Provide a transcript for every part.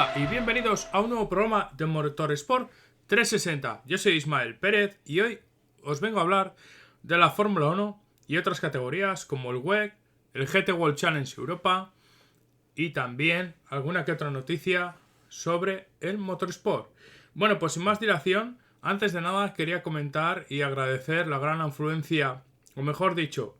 Hola y bienvenidos a un nuevo programa de Motorsport 360. Yo soy Ismael Pérez y hoy os vengo a hablar de la Fórmula 1 y otras categorías como el WEC, el GT World Challenge Europa y también alguna que otra noticia sobre el motorsport. Bueno, pues sin más dilación, antes de nada quería comentar y agradecer la gran influencia, o mejor dicho,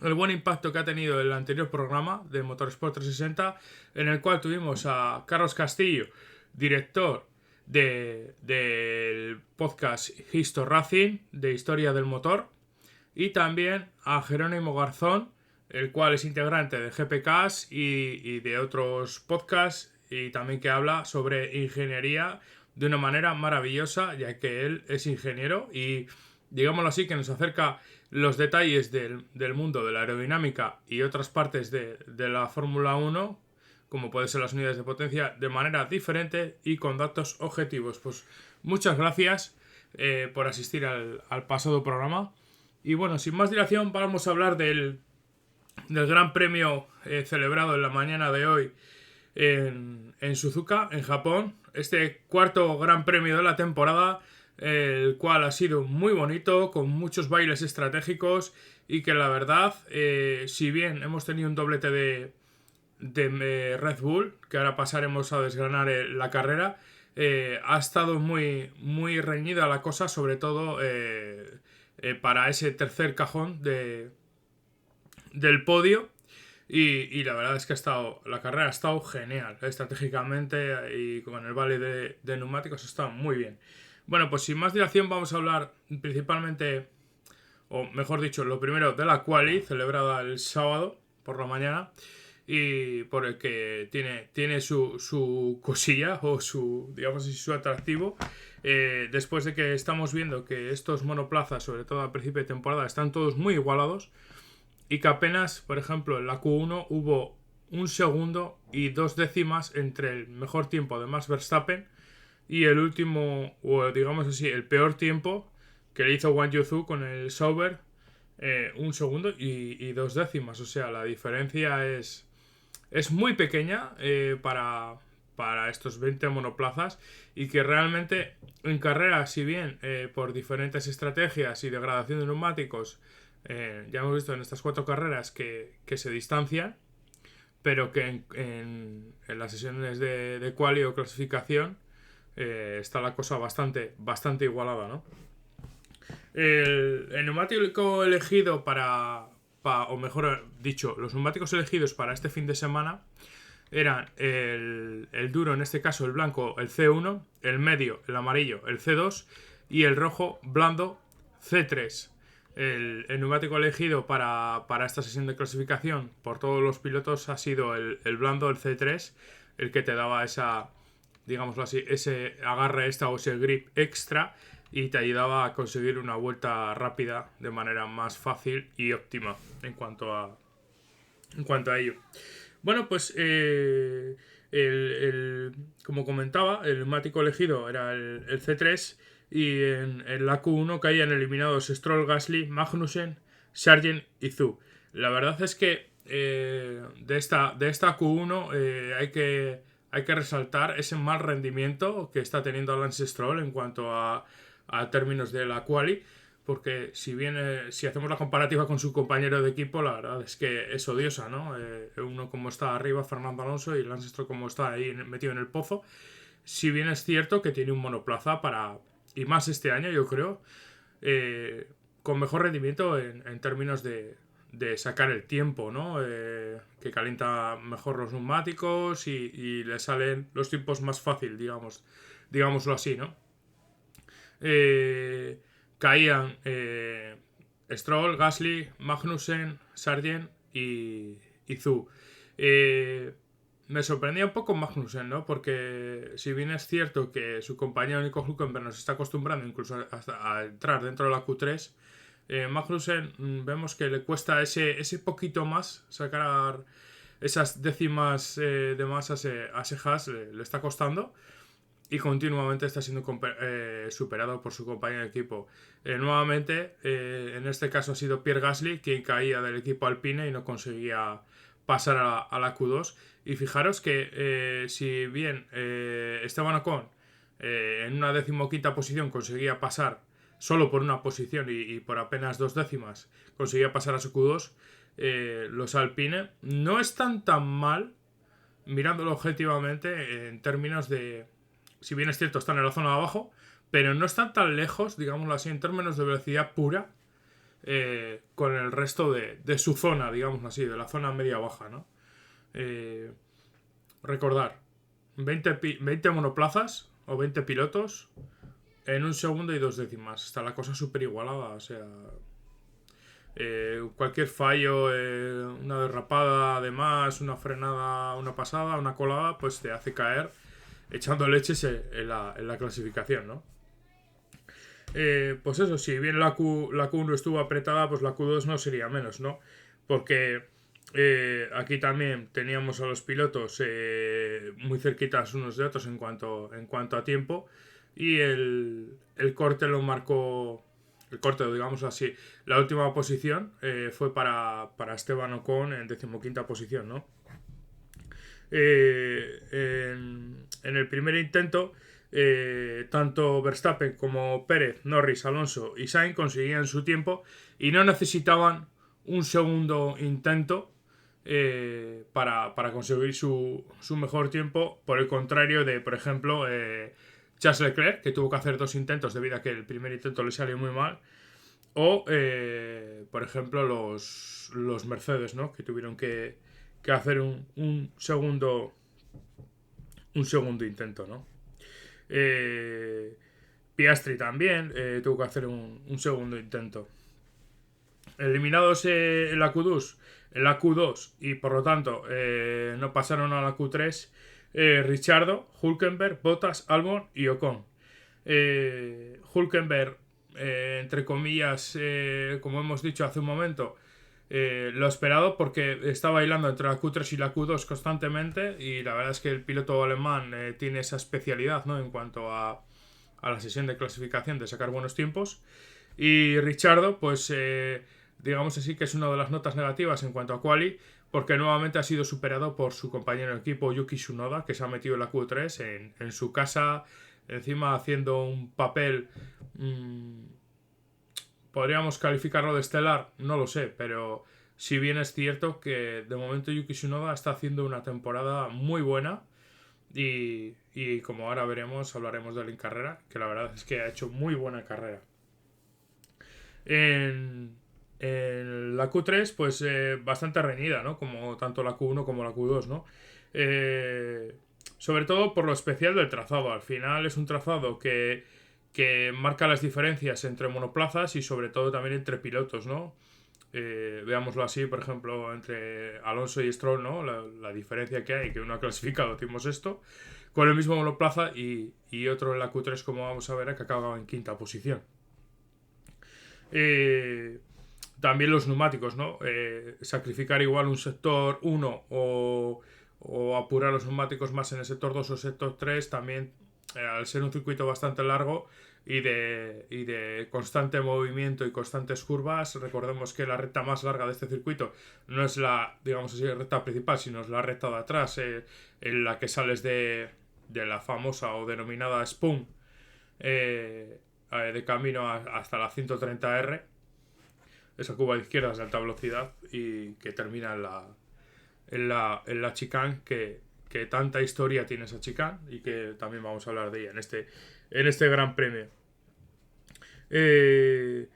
el buen impacto que ha tenido el anterior programa de Motorsport 360, en el cual tuvimos a Carlos Castillo, director del podcast Histo Racing, de Historia del Motor, y también a Jerónimo Garzón, el cual es integrante de GPCast y de otros podcasts, y también que habla sobre ingeniería de una manera maravillosa, ya que él es ingeniero y, digámoslo así, que nos acerca los detalles del mundo de la aerodinámica y otras partes de la Fórmula 1, como pueden ser las unidades de potencia, de manera diferente y con datos objetivos. Pues muchas gracias por asistir al pasado programa. Y bueno, sin más dilación, vamos a hablar del Gran Premio celebrado en la mañana de hoy en Suzuka, en Japón. Este cuarto Gran Premio de la temporada, el cual ha sido muy bonito, con muchos bailes estratégicos y que la verdad, si bien hemos tenido un doblete de Red Bull, que ahora pasaremos a desgranar la carrera, ha estado muy, muy reñida la cosa, sobre todo para ese tercer cajón del podio. Y la verdad es que la carrera ha estado genial, estratégicamente y con el vale de neumáticos ha estado muy bien. Bueno, pues sin más dilación vamos a hablar principalmente, o mejor dicho, lo primero de la quali celebrada el sábado por la mañana y por el que tiene su cosilla o su, digamos así, su atractivo. Después de que estamos viendo que estos monoplazas, sobre todo al principio de temporada, están todos muy igualados y que apenas, por ejemplo, en la Q1 hubo un segundo y 2 décimas entre el mejor tiempo de Max Verstappen y el último, o digamos así, el peor tiempo que le hizo Wang Yuzu con el Sauber, un segundo y 2 décimas. O sea, la diferencia es muy pequeña para estos 20 monoplazas y que realmente en carrera, si bien por diferentes estrategias y degradación de neumáticos, ya hemos visto en estas 4 carreras que se distancian, pero que en las sesiones de quali o clasificación está la cosa bastante igualada, ¿no? El neumático elegido o mejor dicho, los neumáticos elegidos para este fin de semana eran el duro, en este caso el blanco, el C1, el medio, el amarillo, el C2 y el rojo blando C3. El neumático elegido para esta sesión de clasificación por todos los pilotos ha sido el blando, el C3, el que te daba esa, digámoslo así, ese agarre extra o ese grip extra y te ayudaba a conseguir una vuelta rápida de manera más fácil y óptima en cuanto a ello. Bueno, pues como comentaba, el neumático elegido era el C3 y en la Q1 caían eliminados Stroll, Gasly, Magnussen, Sargent y Zhou. La verdad es que de esta Q1 hay que resaltar ese mal rendimiento que está teniendo Lance Stroll en cuanto a términos de la quali, porque si bien si hacemos la comparativa con su compañero de equipo, la verdad es que es odiosa, ¿no? Uno como está arriba, Fernando Alonso, y Lance Stroll como está ahí metido en el pozo. Si bien es cierto que tiene un monoplaza y más este año, yo creo, con mejor rendimiento en términos de sacar el tiempo, ¿no? Que calienta mejor los neumáticos y le salen los tiempos más fácil, digámoslo así, ¿no? Caían Stroll, Gasly, Magnussen, Sargent y Zhou. Me sorprendía un poco Magnussen, ¿no? Porque si bien es cierto que su compañero Nico Hülkenberg nos está acostumbrando incluso a entrar dentro de la Q3, Magnussen vemos que le cuesta ese poquito más sacar esas décimas de más a ese Haas, le está costando. Y continuamente está siendo superado por su compañero de equipo. Nuevamente, en este caso ha sido Pierre Gasly quien caía del equipo Alpine y no conseguía pasar a la Q2. Y fijaros que si bien Esteban Ocon en una 15ª posición conseguía pasar solo por una posición y por apenas 2 décimas conseguía pasar a su Q2, los Alpine no están tan mal mirándolo objetivamente en términos de, si bien es cierto están en la zona de abajo, pero no están tan lejos, digámoslo así, en términos de velocidad pura con el resto de su zona, digámoslo así, de la zona media-baja, ¿no? Recordar, 20 monoplazas o 20 pilotos en 1 segundo y 2 décimas. Está la cosa súper igualada, o sea... cualquier fallo, una derrapada además, una frenada, una pasada, una colada, pues te hace caer echando leches en la clasificación, ¿no? Pues eso, si bien la Q1 estuvo apretada, pues la Q2 no sería menos, ¿no? Porque aquí también teníamos a los pilotos muy cerquitas unos de otros en cuanto a tiempo, y el corte lo marcó, el corte, digamos así, la última posición fue para Esteban Ocon en 15ª posición, ¿no? En el primer intento, tanto Verstappen como Pérez, Norris, Alonso y Sainz conseguían su tiempo y no necesitaban un segundo intento para conseguir su mejor tiempo, por el contrario de, por ejemplo, Charles Leclerc, que tuvo que hacer 2 intentos debido a que el primer intento le salió muy mal, o por ejemplo los Mercedes, ¿no? Que tuvieron que hacer un segundo intento, ¿no? Piastri también tuvo que hacer un segundo intento. Eliminados en la Q2 y por lo tanto no pasaron a la Q3 Ricciardo, Hülkenberg, Bottas, Albon y Ocon. Hülkenberg, entre comillas, como hemos dicho hace un momento, lo esperado, porque está bailando entre la Q3 y la Q2 constantemente, y la verdad es que el piloto alemán tiene esa especialidad, ¿no?, en cuanto a la sesión de clasificación de sacar buenos tiempos. Y Ricciardo, pues digamos así que es una de las notas negativas en cuanto a quali, porque nuevamente ha sido superado por su compañero de equipo Yuki Tsunoda, que se ha metido en la Q3 en su casa, encima haciendo un papel podríamos calificarlo de estelar, no lo sé, pero si bien es cierto que de momento Yuki Tsunoda está haciendo una temporada muy buena, y como ahora veremos, hablaremos de él en carrera, que la verdad es que ha hecho muy buena carrera. En la Q3, pues bastante reñida, ¿no? Como tanto la Q1 como la Q2, ¿no? Sobre todo por lo especial del trazado. Al final es un trazado que marca las diferencias entre monoplazas y sobre todo también entre pilotos, ¿no? Veámoslo así, por ejemplo, entre Alonso y Stroll, ¿no? La diferencia que hay, que uno ha clasificado, decimos esto, con el mismo monoplaza, y otro en la Q3, como vamos a ver, que ha acabado en 5ª posición. También los neumáticos, ¿no? Sacrificar igual un sector 1 o apurar los neumáticos más en el sector 2 o sector 3 también, al ser un circuito bastante largo y de constante movimiento y constantes curvas. Recordemos que la recta más larga de este circuito no es la, digamos así, recta principal, sino es la recta de atrás, en la que sales de la famosa o denominada Spoon, de camino hasta la 130R, esa curva de izquierdas de alta velocidad, y que termina en la chicane, que tanta historia tiene esa chicane, y que también vamos a hablar de ella en este Gran Premio. De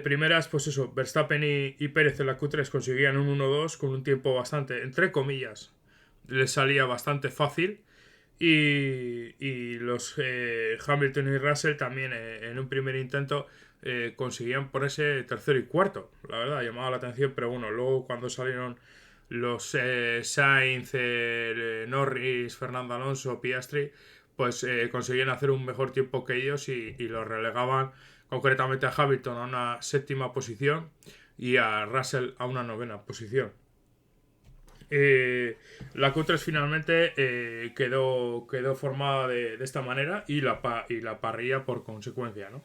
primeras, pues eso, Verstappen y Pérez en la Q3 conseguían un 1-2 con un tiempo bastante, entre comillas, les salía bastante fácil. Y los Hamilton y Russell también en un primer intento conseguían ponerse tercero y cuarto. La verdad, llamaba la atención, pero bueno, luego cuando salieron los Sainz, Norris, Fernando Alonso, Piastri, pues conseguían hacer un mejor tiempo que ellos, y los relegaban concretamente a Hamilton a una 7ª posición y a Russell a una 9ª posición. La Q3 finalmente quedó formada de esta manera, y la parrilla por consecuencia, ¿no?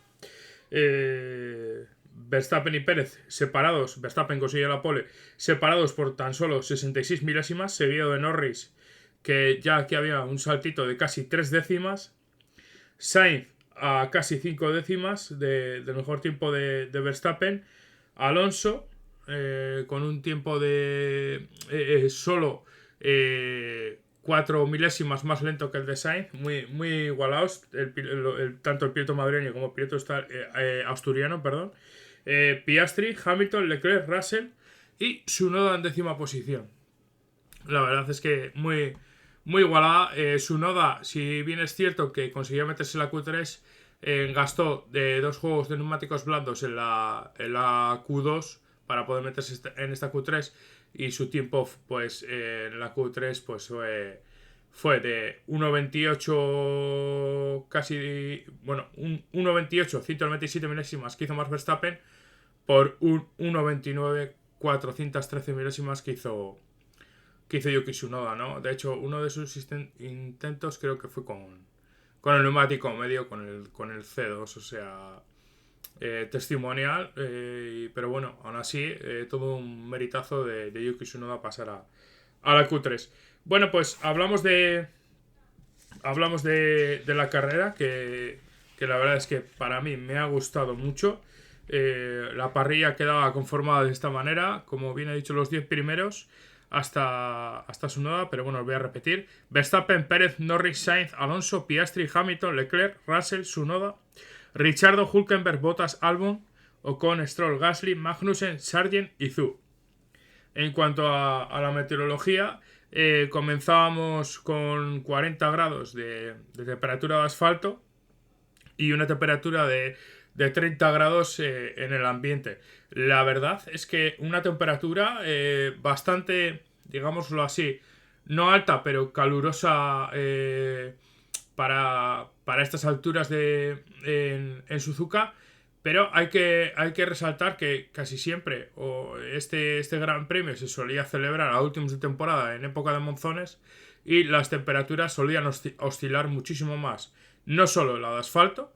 Verstappen y Pérez separados, Verstappen consigue la pole, separados por tan solo 66 milésimas, seguido de Norris, que ya aquí había un saltito de casi 3 décimas, Sainz a casi 5 décimas del mejor tiempo de Verstappen, Alonso con un tiempo de solo 4 milésimas más lento que el de Sainz, muy igualados, tanto el piloto madrileño como el piloto asturiano, perdón. Piastri, Hamilton, Leclerc, Russell y Tsunoda en 10ª posición. La verdad es que muy igualada. Tsunoda, si bien es cierto que consiguió meterse en la Q3, gastó de 2 juegos de neumáticos blandos en la Q2 para poder meterse en esta Q3, y su tiempo pues en la Q3 pues fue de 1.28 casi, bueno, 1.28, 197 milésimas que hizo Max Verstappen por un 1.29, 413 milésimas que hizo Yuki Tsunoda, ¿no? De hecho, uno de sus intentos creo que fue con el neumático medio, con el C2, o sea, testimonial, pero bueno, aún así, todo un meritazo de Yuki Tsunoda pasar a la Q3. Bueno, pues hablamos de la carrera, que la verdad es que para mí me ha gustado mucho. La parrilla quedaba conformada de esta manera, como bien he dicho, los 10 primeros hasta Tsunoda, pero bueno, os voy a repetir: Verstappen, Pérez, Norris, Sainz, Alonso, Piastri, Hamilton, Leclerc, Russell, Tsunoda, Ricciardo, Hülkenberg, Bottas, Albon, Ocon, Stroll, Gasly, Magnussen, Sargent y Zhou. En cuanto a la meteorología, comenzábamos con 40 grados de temperatura de asfalto y una temperatura de 30 grados en el ambiente. La verdad es que una temperatura bastante, digámoslo así, no alta, pero calurosa para estas alturas en Suzuka. Pero hay que resaltar que casi siempre este Gran Premio se solía celebrar a últimos de temporada en época de monzones, y las temperaturas solían oscilar muchísimo más. No solo la de asfalto,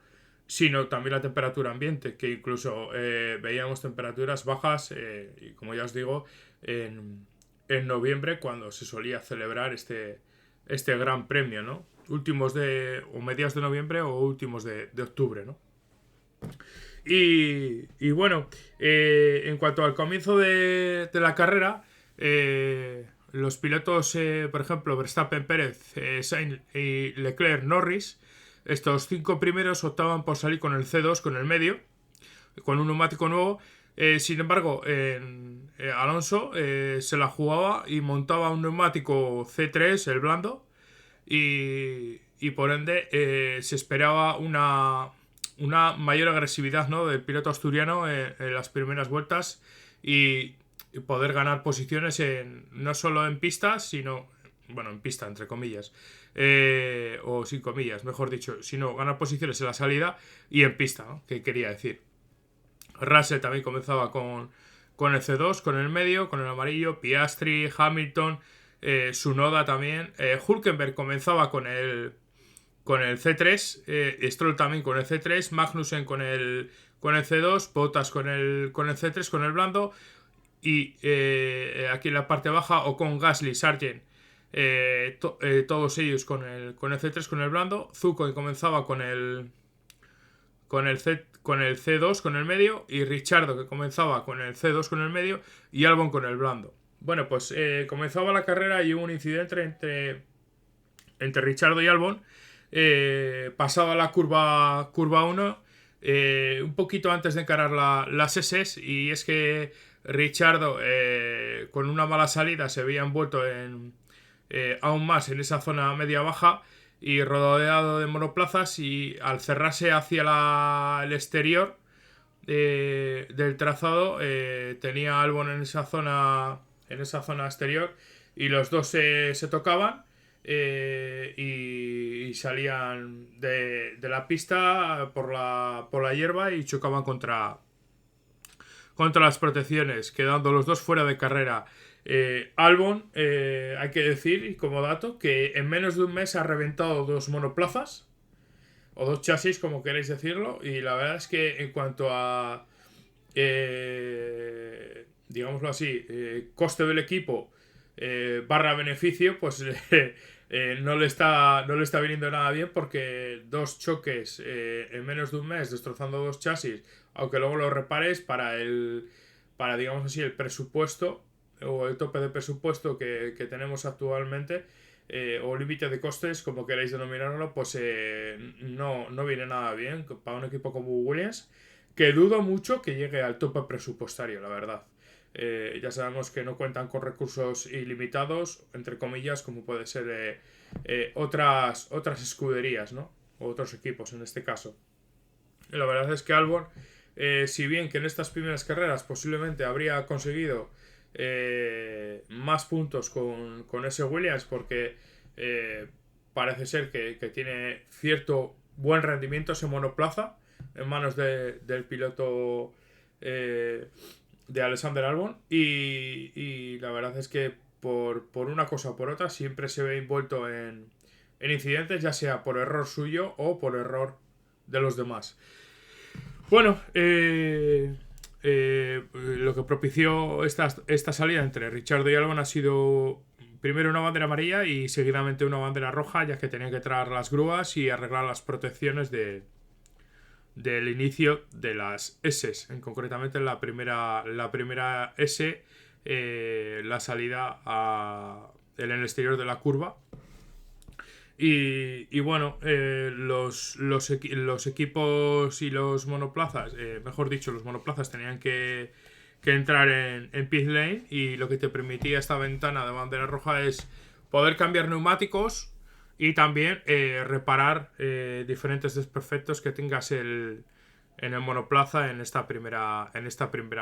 sino también la temperatura ambiente, que incluso veíamos temperaturas bajas, y como ya os digo, en noviembre, cuando se solía celebrar este Gran Premio, ¿no? Últimos o mediados de noviembre o últimos de octubre, ¿no? Y bueno, en cuanto al comienzo de la carrera, los pilotos, por ejemplo, Verstappen, Pérez, Sainz y Leclerc, Norris, estos 5 primeros optaban por salir con el C2, con el medio, con un neumático nuevo. Sin embargo, Alonso se la jugaba y montaba un neumático C3, el blando, y por ende se esperaba una mayor agresividad, ¿no?, del piloto asturiano en las primeras vueltas, y poder ganar posiciones no solo en pista, sino, bueno, en pista entre comillas, o sin comillas, mejor dicho, sino ganar posiciones en la salida y en pista, ¿no?, que quería decir. Russell también comenzaba con el C2, con el medio, con el amarillo, Piastri, Hamilton, Tsunoda también, Hülkenberg comenzaba con el C3, Stroll también con el C3, Magnussen con el C2, Bottas con el C3, con el blando, y aquí en la parte baja Ocon, Gasly, Sargent, todos ellos con el C3, con el blando. Zhou, que comenzaba con el C2, con el medio, y Ricciardo, que comenzaba con el C2, con el medio, y Albon con el blando. Bueno, pues comenzaba la carrera y hubo un incidente entre Ricciardo y Albon. Pasaba la curva 1, un poquito antes de encarar las S, y es que Ricciardo, con una mala salida, se había envuelto aún más en esa zona media-baja y rodeado de monoplazas, y al cerrarse hacia el exterior del trazado, tenía Albon en esa zona exterior, y los dos se tocaban, y salían de la pista por la hierba y chocaban contra las protecciones, quedando los dos fuera de carrera. Albon, hay que decir como dato, que en menos de un mes ha reventado 2 monoplazas, o 2 chasis, como queréis decirlo, y la verdad es que en cuanto a digámoslo así, coste del equipo barra beneficio, pues no le está viniendo nada bien, porque dos choques en menos de un mes, destrozando dos chasis, aunque luego lo repares, para digamos así, el presupuesto o el tope de presupuesto que tenemos actualmente, o límite de costes, como queráis denominarlo, pues no viene nada bien para un equipo como Williams, que dudo mucho que llegue al tope presupuestario, la verdad. Ya sabemos que no cuentan con recursos ilimitados, entre comillas, como puede ser otras escuderías, ¿no? O otros equipos en este caso. La verdad es que Albon, si bien que en estas primeras carreras posiblemente habría conseguido más puntos con ese Williams, porque parece ser que tiene cierto buen rendimiento ese monoplaza en manos del piloto de Alexander Albon, y la verdad es que por una cosa o por otra siempre se ve envuelto en incidentes, ya sea por error suyo o por error de los demás. Bueno, lo que propició esta salida entre Ricciardo y Albon ha sido primero una bandera amarilla y seguidamente una bandera roja, ya que tenían que traer las grúas y arreglar las protecciones del inicio de las S, concretamente la primera S, la salida en el exterior de la curva. Y bueno, los equipos y los monoplazas, mejor dicho, los monoplazas tenían que entrar en pit lane, y lo que te permitía esta ventana de bandera roja es poder cambiar neumáticos y también reparar diferentes desperfectos que tengas en el monoplaza en esta primera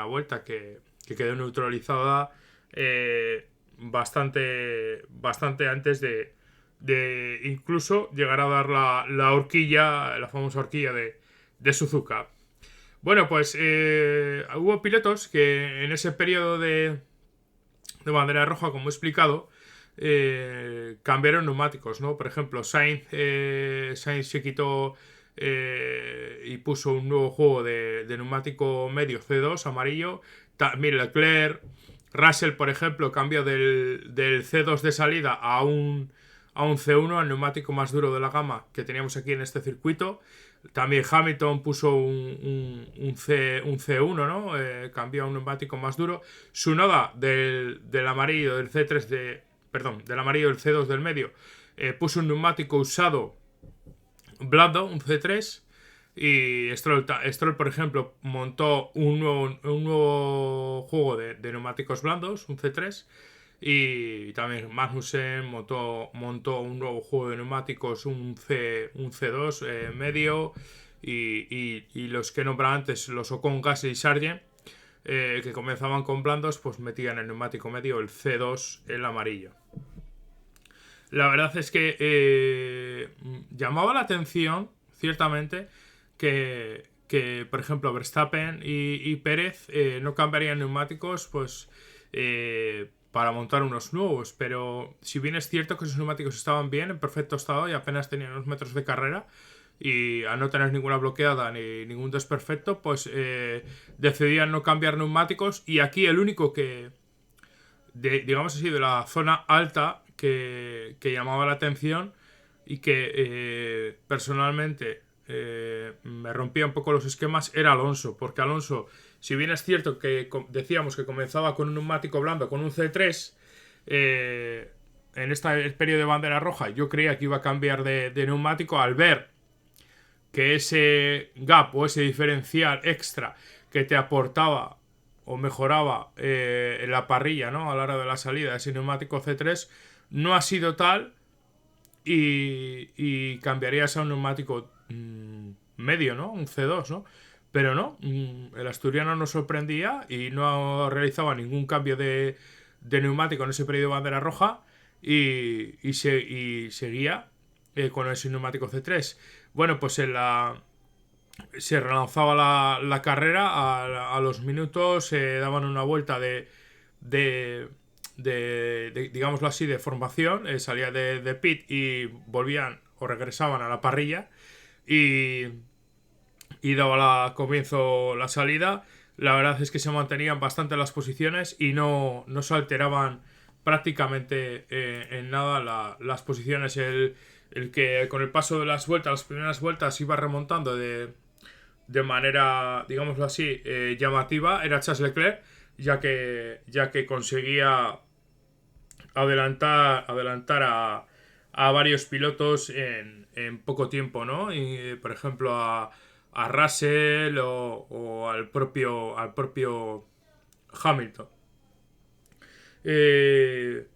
vuelta, que quedó neutralizada bastante antes de incluso llegar a dar la horquilla, la famosa horquilla de Suzuka. Bueno, pues hubo pilotos que en ese periodo de bandera roja, como he explicado, cambiaron neumáticos, ¿no? Por ejemplo, Sainz se quitó y puso un nuevo juego de neumático medio C2 amarillo. También Leclerc, Russell, por ejemplo, cambió del C2 de salida a un C1, el neumático más duro de la gama que teníamos aquí en este circuito. También Hamilton puso un C1, ¿no? Cambió a un neumático más duro. Tsunoda del amarillo del C3 del amarillo del C2 del medio, puso un neumático usado blando, un C3. Y Stroll, por ejemplo, montó un nuevo juego de neumáticos blandos, un C3. Y también Magnussen montó un nuevo juego de neumáticos, un C2 medio. Y los que nombraba antes, los Ocon, Gasly y Sargent, que comenzaban con blandos, pues metían el neumático medio, el C2, el amarillo. La verdad es que llamaba la atención, ciertamente, que por ejemplo, Verstappen y Pérez no cambiarían neumáticos, pues para montar unos nuevos. Pero si bien es cierto que esos neumáticos estaban bien, en perfecto estado, y apenas tenían unos metros de carrera, y a no tener ninguna bloqueada ni ningún desperfecto, pues decidían no cambiar neumáticos. Y aquí el único que, digamos así, de la zona alta que llamaba la atención y que personalmente me rompía un poco los esquemas era Alonso, porque Alonso, si bien es cierto que decíamos que comenzaba con un neumático blando, con un C3, en este periodo de bandera roja yo creía que iba a cambiar de neumático, al ver que ese gap o ese diferencial extra que te aportaba o mejoraba en la parrilla, ¿no?, a la hora de la salida de ese neumático C3 no ha sido tal, y cambiarías a un neumático medio, ¿no?, un C2, ¿no? Pero no, el asturiano nos sorprendía y no realizaba ningún cambio de neumático en ese periodo de bandera roja, y seguía con ese neumático C3. Bueno, pues se relanzaba la carrera a los minutos, daban una vuelta de digámoslo así, de formación, salía de pit y volvían o regresaban a la parrilla, y daba comienzo la salida. la verdad es que se mantenían bastante las posiciones y no se alteraban prácticamente en nada las posiciones. El que con el paso de las vueltas, las primeras vueltas, iba remontando de manera, digámoslo así, llamativa, era Charles Leclerc, ya que conseguía adelantar a varios pilotos en poco tiempo, ¿no? Y, por ejemplo, a Russell o al propio Hamilton. Eh,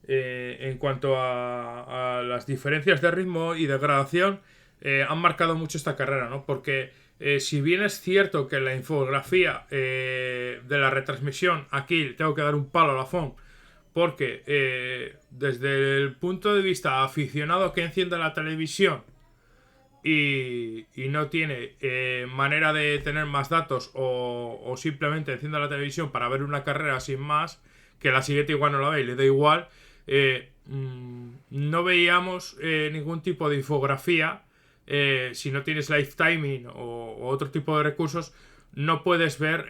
en cuanto a las diferencias de ritmo y de gradación, han marcado mucho esta carrera, ¿no? Porque si bien es cierto que la infografía de la retransmisión, aquí tengo que dar un palo a la FON, porque desde el punto de vista aficionado que enciende la televisión y no tiene manera de tener más datos o simplemente enciende la televisión para ver una carrera sin más, que la siguiente igual no la ve y le da igual, no veíamos ningún tipo de infografía. Si no tienes live timing o otro tipo de recursos, no puedes ver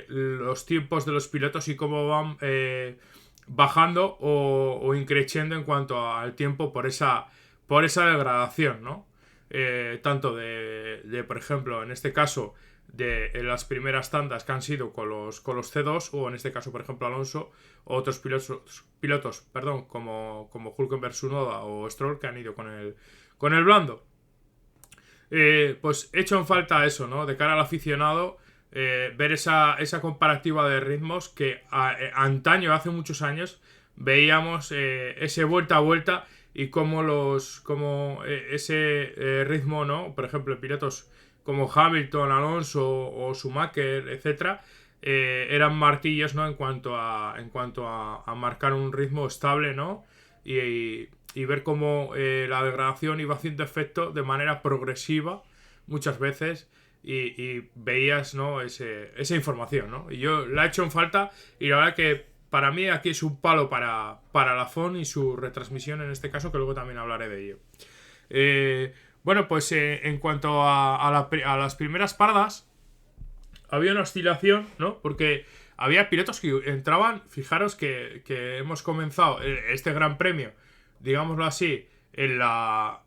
los tiempos de los pilotos y cómo van bajando o increciendo en cuanto al tiempo por esa degradación, ¿no? Tanto por ejemplo, en este caso, en las primeras tandas que han sido con los C2, o en este caso, por ejemplo, Alonso, o otros pilotos perdón, como Hülkenberg, Tsunoda o Stroll, que han ido con el blando. Pues hecho en falta eso, ¿no? De cara al aficionado, ver esa comparativa de ritmos que antaño, hace muchos años, veíamos ese vuelta a vuelta y cómo ese ritmo, ¿no? Por ejemplo, pilotos como Hamilton, Alonso o Schumacher, etcétera, eran martillos, ¿no? En cuanto a marcar un ritmo estable, ¿no? Y ver cómo la degradación iba haciendo efecto de manera progresiva muchas veces y veías, ¿no? Esa información, ¿no? Y yo la he hecho en falta y la verdad que para mí aquí es un palo para la FON y su retransmisión en este caso, que luego también hablaré de ello. Bueno, pues en cuanto a las primeras paradas, había una oscilación, ¿no? Porque había pilotos que entraban, fijaros que hemos comenzado este gran premio, digámoslo así, en la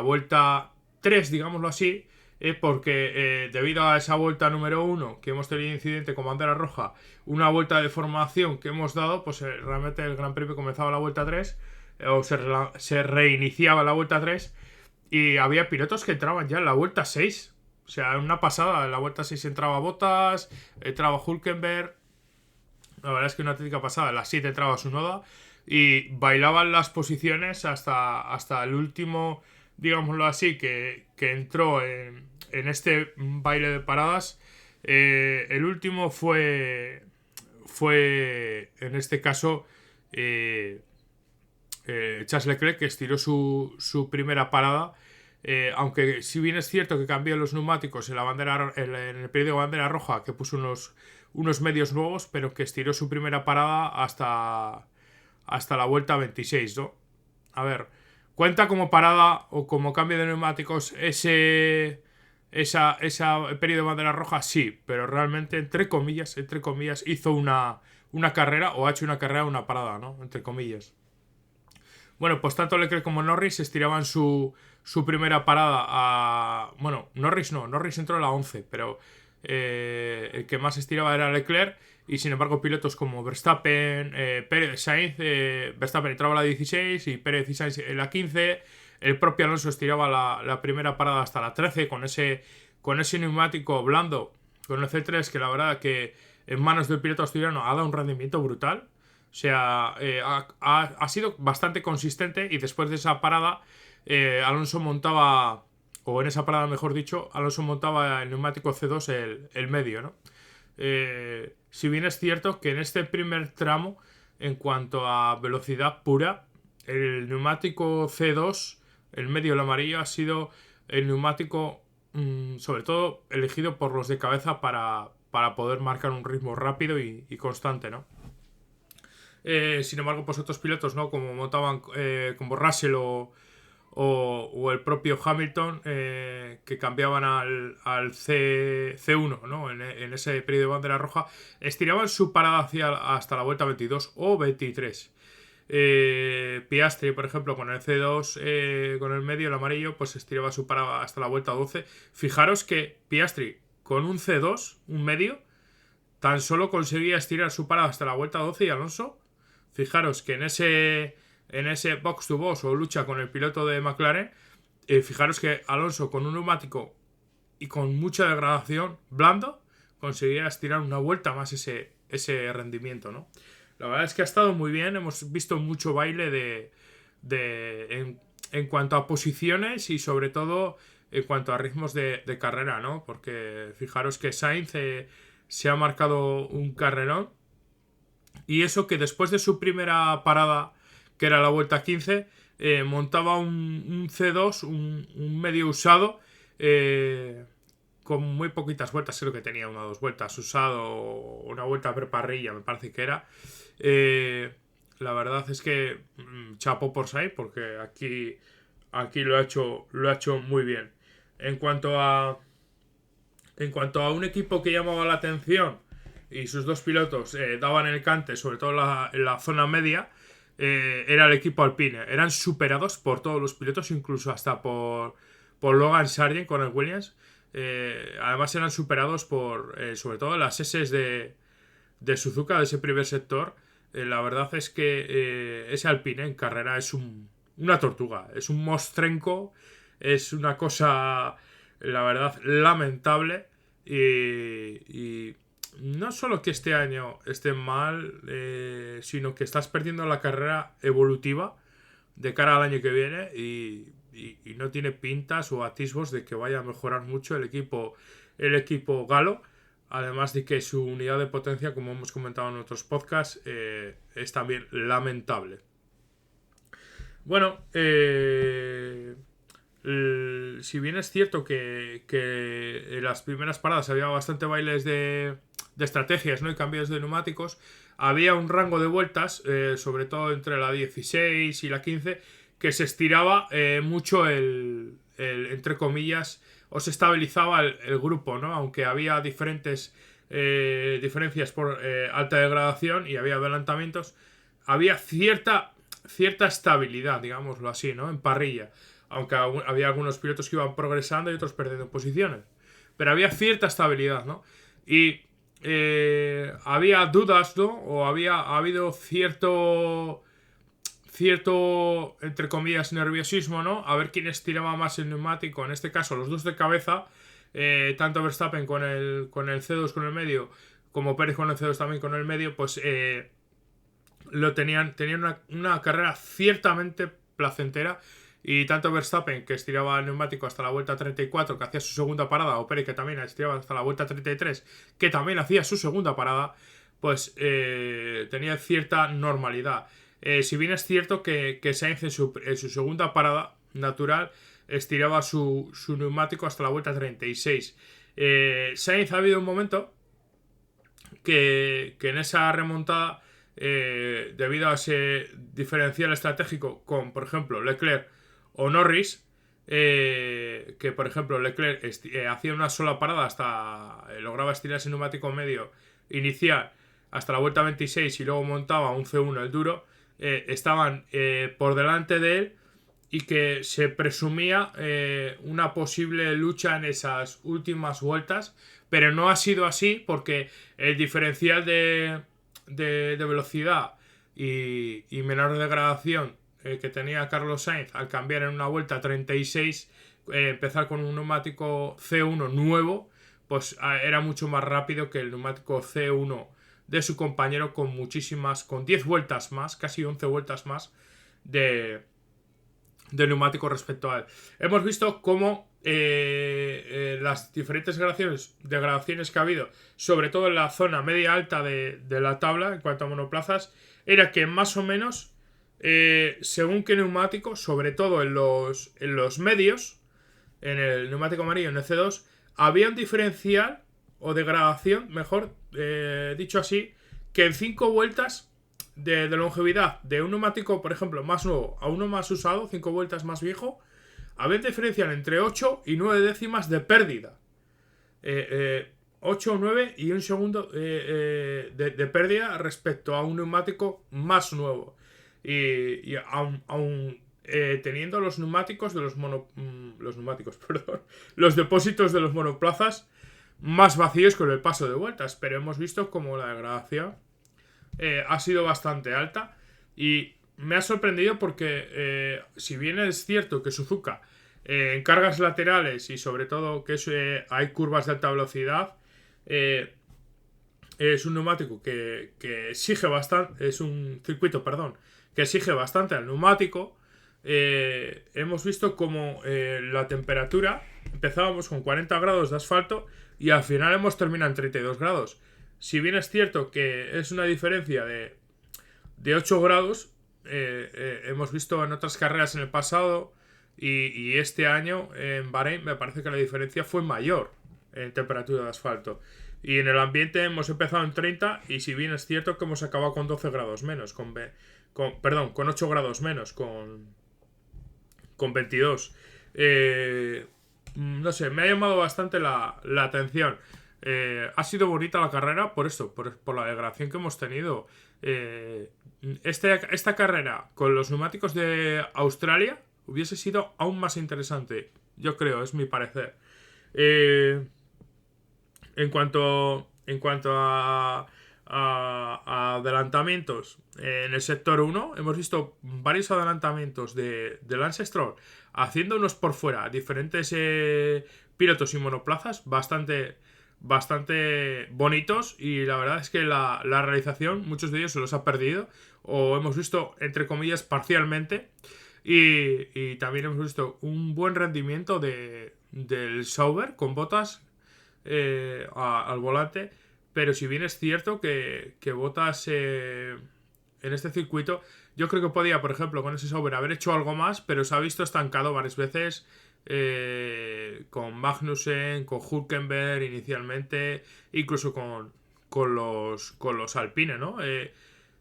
vuelta 3, digámoslo así, porque debido a esa vuelta número 1 que hemos tenido incidente con bandera roja, una vuelta de formación que hemos dado, pues realmente el gran premio comenzaba la vuelta 3, o se reiniciaba la vuelta 3, y había pilotos que entraban ya en la vuelta 6. O sea, una pasada. En la vuelta 6 entraba Bottas, entraba Hülkenberg. La verdad es que una auténtica pasada. En la 7 entraba Tsunoda. Y bailaban las posiciones hasta el último, digámoslo así, que entró en este baile de paradas. El último fue en este caso, Charles Leclerc, que estiró su primera parada. Aunque si bien es cierto que cambió los neumáticos en el periodo de bandera roja, que puso unos medios nuevos, pero que estiró su primera parada hasta la vuelta 26, ¿no? A ver, cuenta como parada o como cambio de neumáticos esa periodo de bandera roja, sí, pero realmente, entre comillas, hizo una carrera, o ha hecho una carrera, una parada, ¿no? Entre comillas. Bueno, pues tanto Leclerc como Norris estiraban su primera parada. Bueno, Norris entró a la 11, pero el que más estiraba era Leclerc. Y sin embargo, pilotos como Verstappen, Pérez, Sainz, Verstappen entraba a la 16 y Pérez y Sainz en la 15. El propio Alonso estiraba la primera parada hasta la 13 con ese neumático blando, con el C3, que la verdad que en manos del piloto asturiano ha dado un rendimiento brutal. O sea, ha sido bastante consistente y después de esa parada, Alonso montaba, o en esa parada mejor dicho, Alonso montaba el neumático C2 el medio, ¿no? Si bien es cierto que en este primer tramo, en cuanto a velocidad pura, el neumático C2, el medio, el amarillo, ha sido el neumático, sobre todo, elegido por los de cabeza para poder marcar un ritmo rápido y constante, ¿no? Sin embargo, pues otros pilotos, ¿no? Como montaban, como Russell o el propio Hamilton, que cambiaban al C1, ¿no? En ese periodo de bandera roja, estiraban su parada hasta la vuelta 22 o 23. Piastri, por ejemplo, con el C2, con el medio, el amarillo, pues estiraba su parada hasta la vuelta 12. Fijaros que Piastri, con un C2, un medio, tan solo conseguía estirar su parada hasta la vuelta 12, y Alonso, fijaros que en ese box to box o lucha con el piloto de McLaren, fijaros que Alonso, con un neumático y con mucha degradación blando, conseguía estirar una vuelta más ese rendimiento, ¿no? La verdad es que ha estado muy bien. Hemos visto mucho baile en cuanto a posiciones y sobre todo en cuanto a ritmos de carrera, ¿no? Porque fijaros que Sainz se ha marcado un carrerón, y eso que después de su primera parada, que era la vuelta 15, montaba un C2, un medio usado, con muy poquitas vueltas. Creo que tenía 1 o 2 vueltas usado, una vuelta per parrilla me parece que era. La verdad es que chapó por Sainz, porque aquí lo ha hecho muy bien. En cuanto a un equipo que llamaba la atención y sus dos pilotos daban el cante, sobre todo en la zona media, era el equipo Alpine. Eran superados por todos los pilotos, incluso hasta por Logan Sargent con el Williams. Además eran superados por sobre todo las S de Suzuka, de ese primer sector. La verdad es que ese Alpine en carrera es una tortuga, es un mostrenco, es una cosa, la verdad, lamentable. Y no solo que este año esté mal, sino que estás perdiendo la carrera evolutiva de cara al año que viene, y no tiene pintas o atisbos de que vaya a mejorar mucho el equipo galo. Además de que su unidad de potencia, como hemos comentado en otros podcasts, es también lamentable. Bueno, si bien es cierto que en las primeras paradas había bastante bailes de estrategias, ¿no? Y cambios de neumáticos, había un rango de vueltas, sobre todo entre la 16 y la 15, que se estiraba mucho entre comillas, o se estabilizaba el grupo, ¿no? Aunque había diferencias por alta degradación y había adelantamientos, había cierta estabilidad, digámoslo así, ¿no? En parrilla. Aunque había algunos pilotos que iban progresando y otros perdiendo posiciones. Pero había cierta estabilidad, ¿no? Y había dudas, ¿no? O ha habido cierto, entre comillas, nerviosismo, ¿no? A ver quién estiraba más el neumático. En este caso, los dos de cabeza, tanto Verstappen con el C2 con el medio, como Pérez con el C2 también con el medio, pues tenían una carrera ciertamente placentera. Y tanto Verstappen, que estiraba el neumático hasta la vuelta 34, que hacía su segunda parada, o Pérez, que también estiraba hasta la vuelta 33, que también hacía su segunda parada, pues tenía cierta normalidad. Si bien es cierto que Sainz en su segunda parada natural estiraba su neumático hasta la vuelta 36. Sainz, ha habido un momento que en esa remontada, debido a ese diferencial estratégico con, por ejemplo, Leclerc o Norris, que por ejemplo Leclerc hacía una sola parada lograba estirar ese neumático medio inicial hasta la vuelta 26 y luego montaba un C1 el duro, estaban por delante de él, y que se presumía una posible lucha en esas últimas vueltas, pero no ha sido así, porque el diferencial de velocidad y menor degradación que tenía Carlos Sainz al cambiar en una vuelta 36, empezar con un neumático C1 nuevo, pues era mucho más rápido que el neumático C1 de su compañero, con 10 vueltas más, casi 11 vueltas más de neumático respecto a él. Hemos visto cómo las diferentes degradaciones que ha habido, sobre todo en la zona media alta de la tabla en cuanto a monoplazas, era que más o menos, según qué neumático, sobre todo en los medios, en el neumático amarillo, en el C2, había un diferencial o degradación, mejor dicho así, que en 5 vueltas de longevidad de un neumático, por ejemplo, más nuevo a uno más usado, 5 vueltas más viejo, a veces diferencian entre 8 y 9 décimas de pérdida. 8 o 9 y un segundo de pérdida respecto a un neumático más nuevo. Y aún teniendo los neumáticos de los neumáticos, perdón, los depósitos de los monoplazas más vacíos con el paso de vueltas. Pero hemos visto como la degradación ha sido bastante alta. Y me ha sorprendido porque si bien es cierto que Suzuka en cargas laterales y sobre todo que hay curvas de alta velocidad, es un neumático que exige bastante, es un circuito, perdón, que exige bastante al neumático. Hemos visto como la temperatura, empezábamos con 40 grados de asfalto y al final hemos terminado en 32 grados. Si bien es cierto que es una diferencia de 8 grados, hemos visto en otras carreras en el pasado y este año en Bahrein me parece que la diferencia fue mayor en temperatura de asfalto. Y en el ambiente hemos empezado en 30 y si bien es cierto que hemos acabado con 12 grados menos, con 8 grados menos, con 22. No sé, me ha llamado bastante la atención. Ha sido bonita la carrera por esto, por la degradación que hemos tenido. Esta carrera con los neumáticos de Australia hubiese sido aún más interesante, yo creo, es mi parecer. En cuanto a adelantamientos en el sector 1, hemos visto varios adelantamientos de Lance Stroll haciendo unos por fuera diferentes pilotos y monoplazas bastante bonitos, y la verdad es que la realización muchos de ellos se los ha perdido o hemos visto entre comillas parcialmente, y también hemos visto un buen rendimiento del Sauber con Bottas al volante. Pero si bien es cierto que Bottas en este circuito, yo creo que podía, por ejemplo, con ese Sauber haber hecho algo más, pero se ha visto estancado varias veces con Magnussen, con Hülkenberg inicialmente, incluso con los Alpine, ¿no?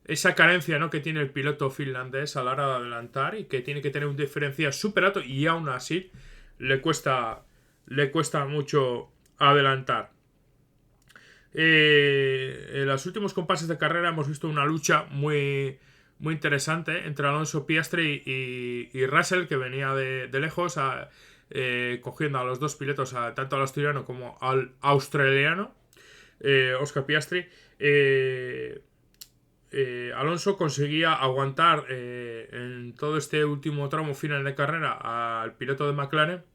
Esa carencia, ¿no?, que tiene el piloto finlandés a la hora de adelantar y que tiene que tener un diferencial súper alto y aún así le cuesta mucho adelantar. En los últimos compases de carrera hemos visto una lucha muy interesante entre Alonso, Piastri y Russell, que venía de lejos cogiendo a los dos pilotos, tanto al asturiano como al australiano, Oscar Piastri. Alonso conseguía aguantar en todo este último tramo final de carrera al piloto de McLaren,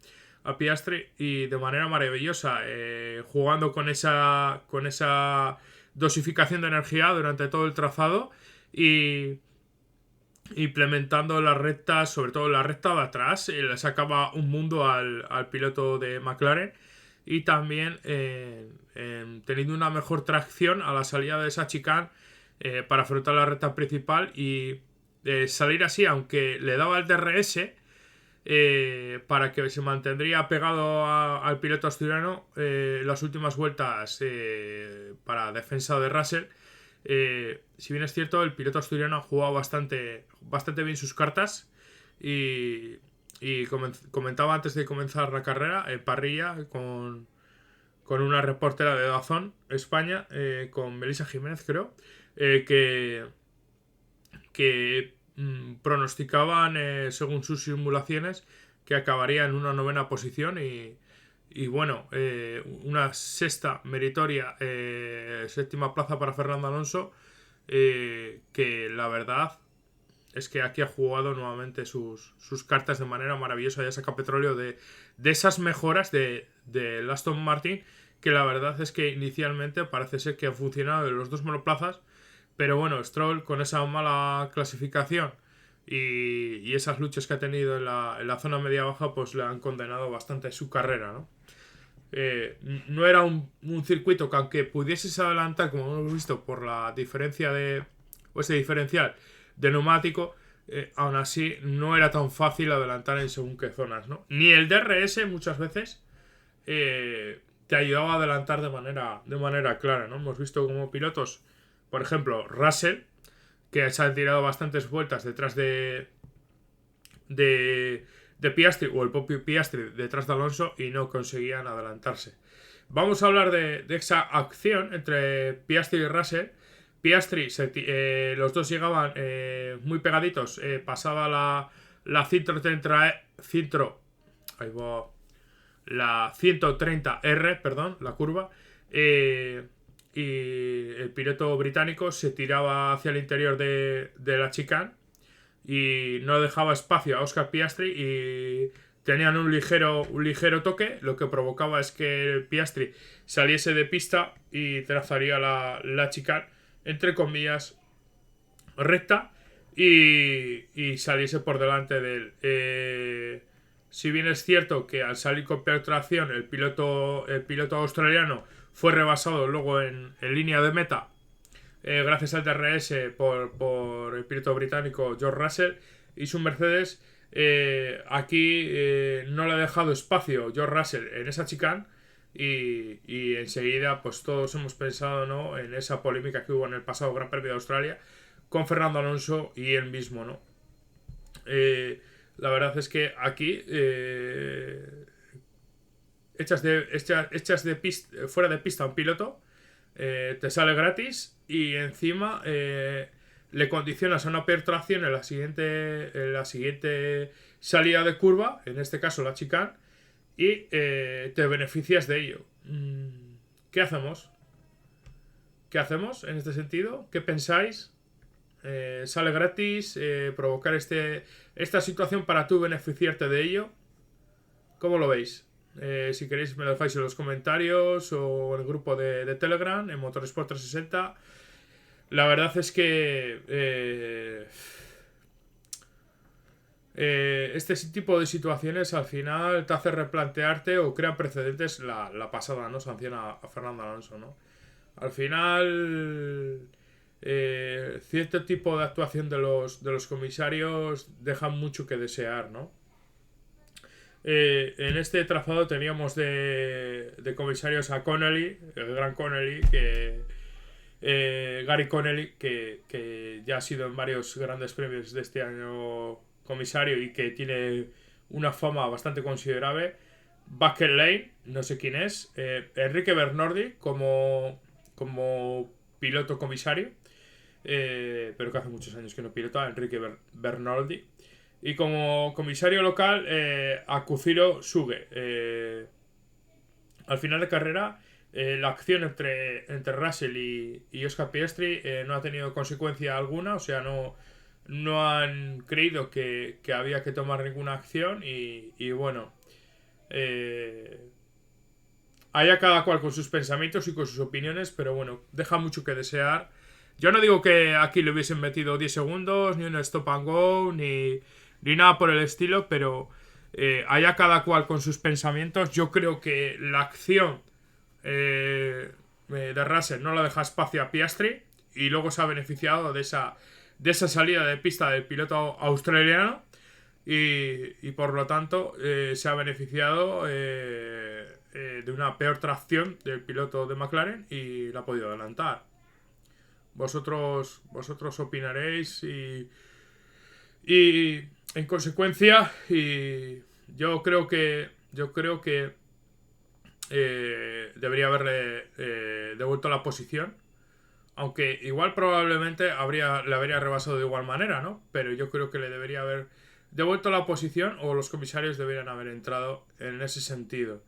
a Piastri, y de manera maravillosa, jugando con esa dosificación de energía durante todo el trazado y implementando las rectas, sobre todo la recta de atrás, le sacaba un mundo al piloto de McLaren, y también teniendo una mejor tracción a la salida de esa chicane para afrontar la recta principal y salir así, aunque le daba el DRS para que se mantendría pegado al piloto asturiano las últimas vueltas para defensa de Russell. Si bien es cierto, el piloto asturiano ha jugado bastante bien sus cartas y comentaba antes de comenzar la carrera parrilla con una reportera de DAZN España, con Melissa Jiménez, creo, que pronosticaban, según sus simulaciones, que acabaría en una 9ª posición y bueno, una sexta meritoria 7ª plaza para Fernando Alonso, que la verdad es que aquí ha jugado nuevamente sus cartas de manera maravillosa, ya saca petróleo de esas mejoras de Aston Martin, que la verdad es que inicialmente parece ser que han funcionado en los dos monoplazas. Pero bueno, Stroll, con esa mala clasificación y esas luchas que ha tenido en la zona media-baja, pues le han condenado bastante su carrera, ¿no? No era un circuito que, aunque pudieses adelantar, como hemos visto, por la diferencia o ese diferencial de neumático, aún así no era tan fácil adelantar en según qué zonas, ¿no? Ni el DRS muchas veces te ayudaba a adelantar de manera clara, ¿no? Hemos visto como pilotos, por ejemplo, Russell, que se han tirado bastantes vueltas detrás de Piastri, o el propio Piastri detrás de Alonso, y no conseguían adelantarse. Vamos a hablar de esa acción entre Piastri y Russell. Piastri, los dos llegaban muy pegaditos, pasaba la 130R, perdón, la curva, y el piloto británico se tiraba hacia el interior de la chicane y no dejaba espacio a Oscar Piastri, y tenían un ligero toque, lo que provocaba es que el Piastri saliese de pista y trazaría la chicane, entre comillas, recta, y saliese por delante de él. Si bien es cierto que al salir con peor tracción el piloto australiano fue rebasado luego en línea de meta, gracias al DRS por el piloto británico George Russell y su Mercedes. Aquí no le ha dejado espacio George Russell en esa chicane, y enseguida pues todos hemos pensado, ¿no?, en esa polémica que hubo en el pasado Gran Premio de Australia con Fernando Alonso y él mismo, ¿no? La verdad es que aquí echas de pista, fuera de pista a un piloto, te sale gratis, y encima le condicionas a una peor tracción en la siguiente salida de curva, en este caso la chicane, y te beneficias de ello. ¿Qué hacemos? ¿Qué hacemos en este sentido? ¿Qué pensáis? ¿Sale gratis provocar esta situación para tú beneficiarte de ello? ¿Cómo lo veis? Si queréis me lo dejáis en los comentarios o en el grupo de Telegram, en Motorsport 360. La verdad es que este tipo de situaciones al final te hace replantearte o crean precedentes. La pasada, ¿no?, sanciona a Fernando Alonso, ¿no? Al final cierto tipo de actuación de los comisarios dejan mucho que desear, ¿no? En este trazado teníamos de comisarios a Connelly, el gran Connelly, Gary Connelly, que ya ha sido en varios grandes premios de este año comisario y que tiene una fama bastante considerable. Bucket Lane, no sé quién es. Enrique Bernardi como piloto comisario, pero que hace muchos años que no pilota, Enrique Bernardi. Y como comisario local, Akuziro Suge. Al final de carrera, la acción entre Russell y Oscar Piastri no ha tenido consecuencia alguna, o sea, no han creído que había que tomar ninguna acción, y bueno, haya cada cual con sus pensamientos y con sus opiniones, pero bueno, deja mucho que desear. Yo no digo que aquí le hubiesen metido 10 segundos, ni un stop and go, ni nada por el estilo, pero haya cada cual con sus pensamientos. Yo creo que la acción de Russell no la deja espacio a Piastri, y luego se ha beneficiado de esa salida de pista del piloto australiano, y por lo tanto se ha beneficiado de una peor tracción del piloto de McLaren, y la ha podido adelantar. Vosotros opinaréis, y en consecuencia, y yo creo que debería haberle devuelto la posición, aunque igual probablemente le habría rebasado de igual manera, ¿no? Pero yo creo que le debería haber devuelto la posición, o los comisarios deberían haber entrado en ese sentido.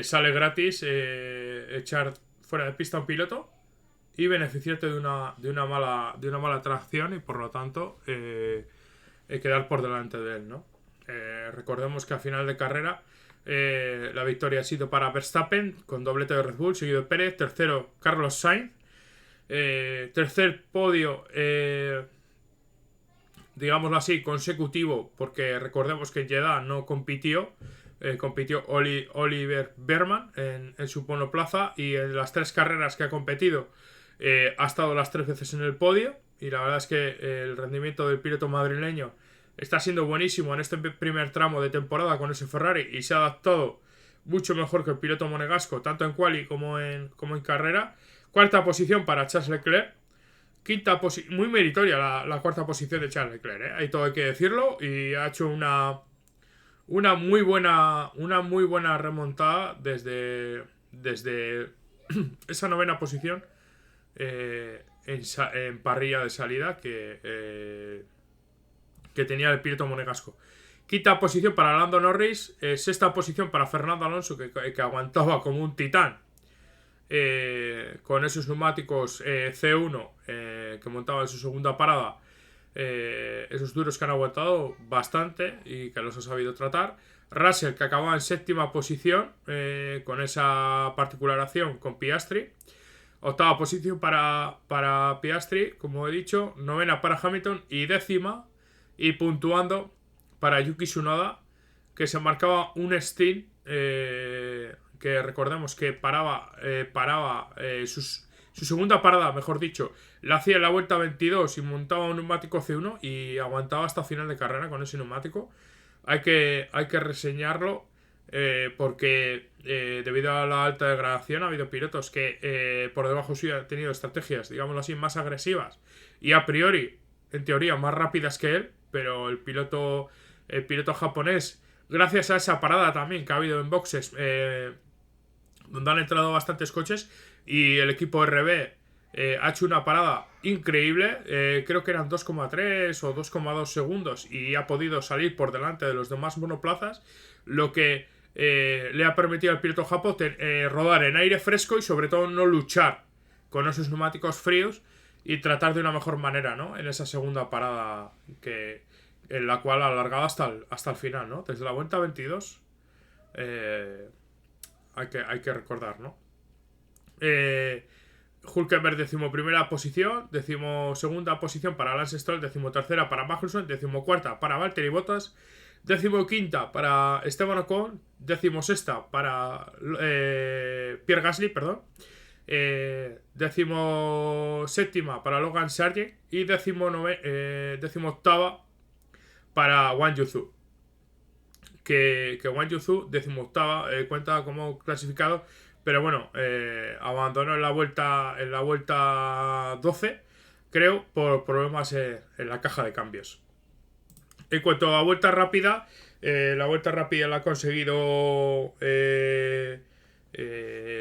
Sale gratis echar fuera de pista a un piloto y beneficiarte de una mala tracción, y por lo tanto quedar por delante de él, ¿no? Recordemos que a final de carrera la victoria ha sido para Verstappen con doblete de Red Bull, seguido de Pérez, tercero Carlos Sainz, tercer podio digámoslo así, consecutivo, porque recordemos que en Jeddah no compitió, compitió Oliver Berman en su monoplaza, y en las 3 carreras que ha competido ha estado las 3 veces en el podio, y la verdad es que el rendimiento del piloto madrileño está siendo buenísimo en este primer tramo de temporada con ese Ferrari, y se ha adaptado mucho mejor que el piloto monegasco, tanto en quali como en carrera. Cuarta posición para Charles Leclerc, Quinta posición, muy meritoria la cuarta posición de Charles Leclerc, ¿eh? Ahí todo hay que decirlo. Y ha hecho una muy buena remontada desde esa novena posición en parrilla de salida que tenía el piloto monegasco. Quinta posición para Lando Norris, sexta posición para Fernando Alonso, que aguantaba como un titán con esos neumáticos C1 que montaba en su segunda parada. Esos duros que han aguantado bastante y que los ha sabido tratar. Russell, que acababa en séptima posición con esa particularización con Piastri. Octava posición para Piastri, como he dicho. Novena para Hamilton y décima y puntuando para Yuki Tsunoda, que se marcaba un stint que recordemos que paraba su segunda parada, mejor dicho, la hacía en la vuelta 22 y montaba un neumático C1 y aguantaba hasta final de carrera con ese neumático. Hay que reseñarlo porque debido a la alta degradación ha habido pilotos que por debajo suyo han tenido estrategias, digámoslo así, más agresivas y a priori, en teoría, más rápidas que él, pero el piloto japonés, gracias a esa parada también que ha habido en boxes, donde han entrado bastantes coches, y el equipo RB ha hecho una parada increíble, creo que eran 2,3 o 2,2 segundos, y ha podido salir por delante de los demás monoplazas, lo que le ha permitido al piloto japonés rodar en aire fresco y sobre todo no luchar con esos neumáticos fríos y tratar de una mejor manera, ¿no? En esa segunda parada en la cual ha alargado hasta el final, ¿no? Desde la vuelta 22 hay que recordar, ¿no? Hulkenberg, 11ª posición, 12ª posición para Lance Stroll, 13ª para Magnussen, 14ª para Valtteri Bottas, 15ª para Esteban Ocon, 16ª para Pierre Gasly, perdón, 17ª para Logan Sargent y 18ª para Wang Yuzu. Que Wang Yuzu, 18ª, cuenta como clasificado, pero bueno, abandonó en la vuelta 12, creo, por problemas en la caja de cambios. En cuanto a vuelta rápida, la vuelta rápida la ha conseguido,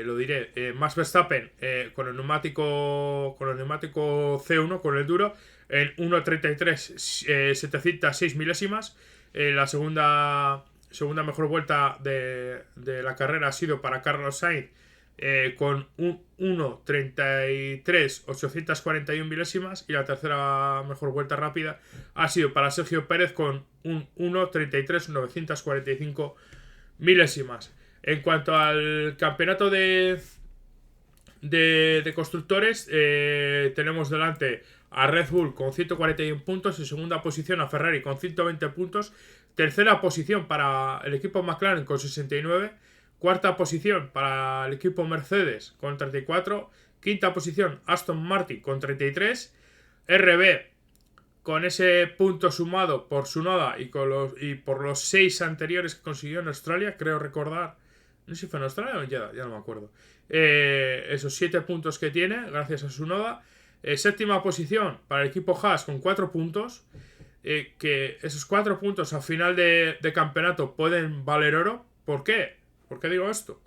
lo diré, Max Verstappen con el neumático C1, con el duro, en 1.33 706 milésimas. La segunda mejor vuelta de la carrera ha sido para Carlos Sainz con un 1.33 841 milésimas, y la tercera mejor vuelta rápida ha sido para Sergio Pérez con un 1.33 945 milésimas. En cuanto al campeonato de constructores, tenemos delante a Red Bull con 141 puntos, en segunda posición a Ferrari con 120 puntos, tercera posición para el equipo McLaren con 69, cuarta posición para el equipo Mercedes con 34, quinta posición Aston Martin con 33, RB con ese punto sumado por Tsunoda y por los 6 anteriores que consiguió en Australia, creo recordar, no sé si fue en Australia o ya no me acuerdo, esos 7 puntos que tiene gracias a Tsunoda. Séptima posición para el equipo Haas con 4 puntos, que esos 4 puntos a final de campeonato pueden valer oro. ¿Por qué? ¿Por qué digo esto?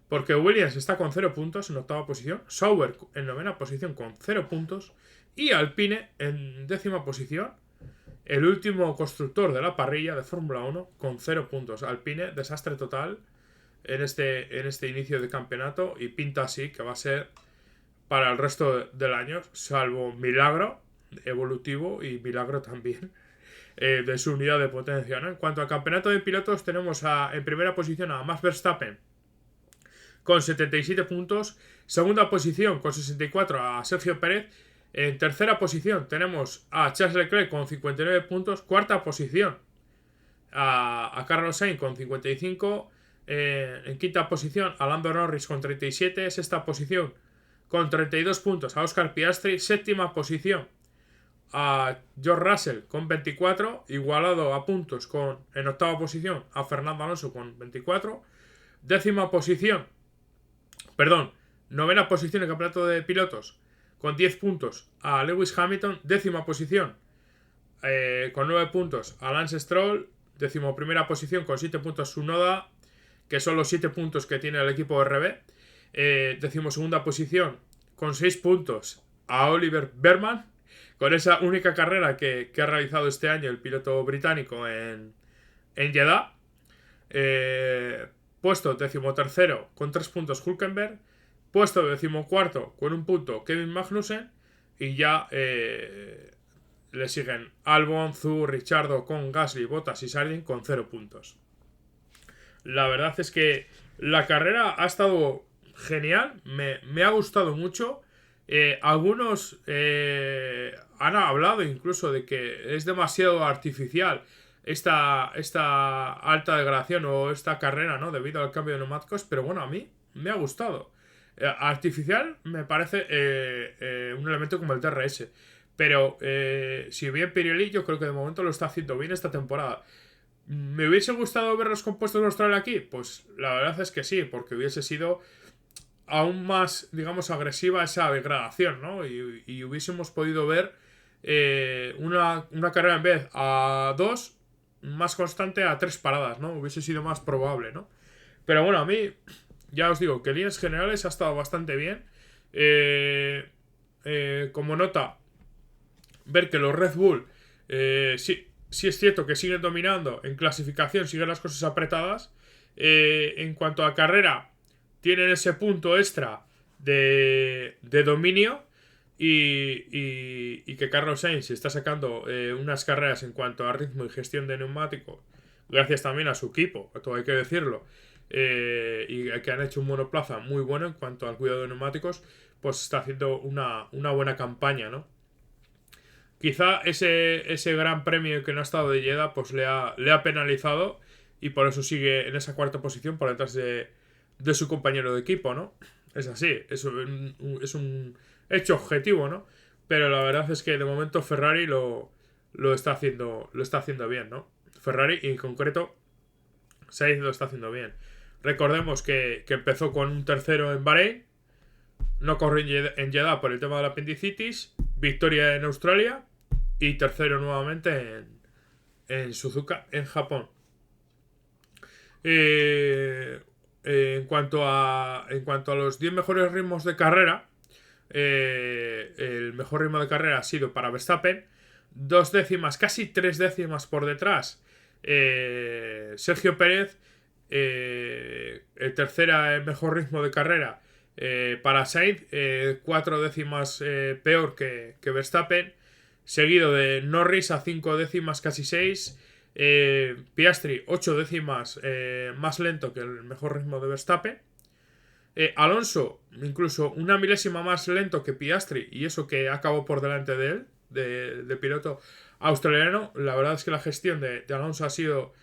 Porque Williams está con 0 puntos en octava posición, Sauber en novena posición con 0 puntos y Alpine en décima posición, el último constructor de la parrilla de Fórmula 1, con 0 puntos. Alpine, desastre total en este inicio de campeonato, y pinta así que va a ser para el resto del año, salvo milagro evolutivo y milagro también de su unidad de potencia, ¿no? En cuanto al campeonato de pilotos, tenemos en primera posición a Max Verstappen con 77 puntos, segunda posición con 64 a Sergio Pérez, en tercera posición tenemos a Charles Leclerc con 59 puntos, cuarta posición a Carlos Sainz con 55, en quinta posición a Lando Norris con 37, sexta posición con 32 puntos a Oscar Piastri, séptima posición a George Russell con 24, igualado a puntos en octava posición a Fernando Alonso con 24, novena posición en el campeonato de pilotos con 10 puntos a Lewis Hamilton, 10ª posición con 9 puntos a Lance Stroll, 11ª posición con 7 puntos Tsunoda, que son los 7 puntos que tiene el equipo RB, 12ª posición con 6 puntos a Oliver Bearman, con esa única carrera que ha realizado este año el piloto británico en Jeddah. Puesto 13º con 3 puntos Hülkenberg. Puesto 14º con 1 punto Kevin Magnussen. Y ya le siguen Albon, Zhou, Ricciardo, Ocon, Gasly, Bottas y Sargent con 0 puntos. La verdad es que la carrera ha estado genial. Me ha gustado mucho. Algunos han hablado incluso de que es demasiado artificial esta alta degradación o esta carrera, ¿no? Debido al cambio de neumáticos. Pero bueno, a mí me ha gustado. Artificial me parece un elemento como el DRS. Pero si bien Pirelli, yo creo que de momento lo está haciendo bien esta temporada. ¿Me hubiese gustado ver los compuestos de Australia aquí? Pues la verdad es que sí, porque hubiese sido aún más, digamos, agresiva esa degradación, ¿no? Y hubiésemos podido ver una carrera en vez a 2, más constante a 3 paradas, ¿no? Hubiese sido más probable, ¿no? Pero bueno, a mí, ya os digo, que en líneas generales ha estado bastante bien. Como nota, ver que los Red Bull, sí es cierto que siguen dominando, en clasificación siguen las cosas apretadas. En cuanto a carrera, tienen ese punto extra de dominio y que Carlos Sainz está sacando unas carreras en cuanto a ritmo y gestión de neumáticos, gracias también a su equipo, todo hay que decirlo, y que han hecho un monoplaza muy bueno en cuanto al cuidado de neumáticos, pues está haciendo una buena campaña, ¿no? Quizá ese gran premio que no ha estado de Jeddah pues le ha penalizado y por eso sigue en esa 4ª posición por detrás de su compañero de equipo, ¿no? Es así, es un hecho objetivo, ¿no? Pero la verdad es que de momento Ferrari lo está haciendo bien, ¿no? Ferrari y en concreto Sainz lo está haciendo bien. Recordemos que empezó con un tercero en Bahrein, no corrió en Jeddah por el tema de la apendicitis, victoria en Australia y tercero nuevamente en Suzuka, en Japón. En cuanto a los 10 mejores ritmos de carrera, el mejor ritmo de carrera ha sido para Verstappen, 2 décimas, casi 3 décimas por detrás Sergio Pérez. El tercera mejor ritmo de carrera para Sainz, 4 décimas peor que Verstappen, seguido de Norris a 5 décimas, casi 6. Piastri 8 décimas más lento que el mejor ritmo de Verstappen. Alonso incluso una milésima más lento que Piastri, y eso que acabó por delante de él, de piloto australiano. La verdad es que la gestión de Alonso ha sido,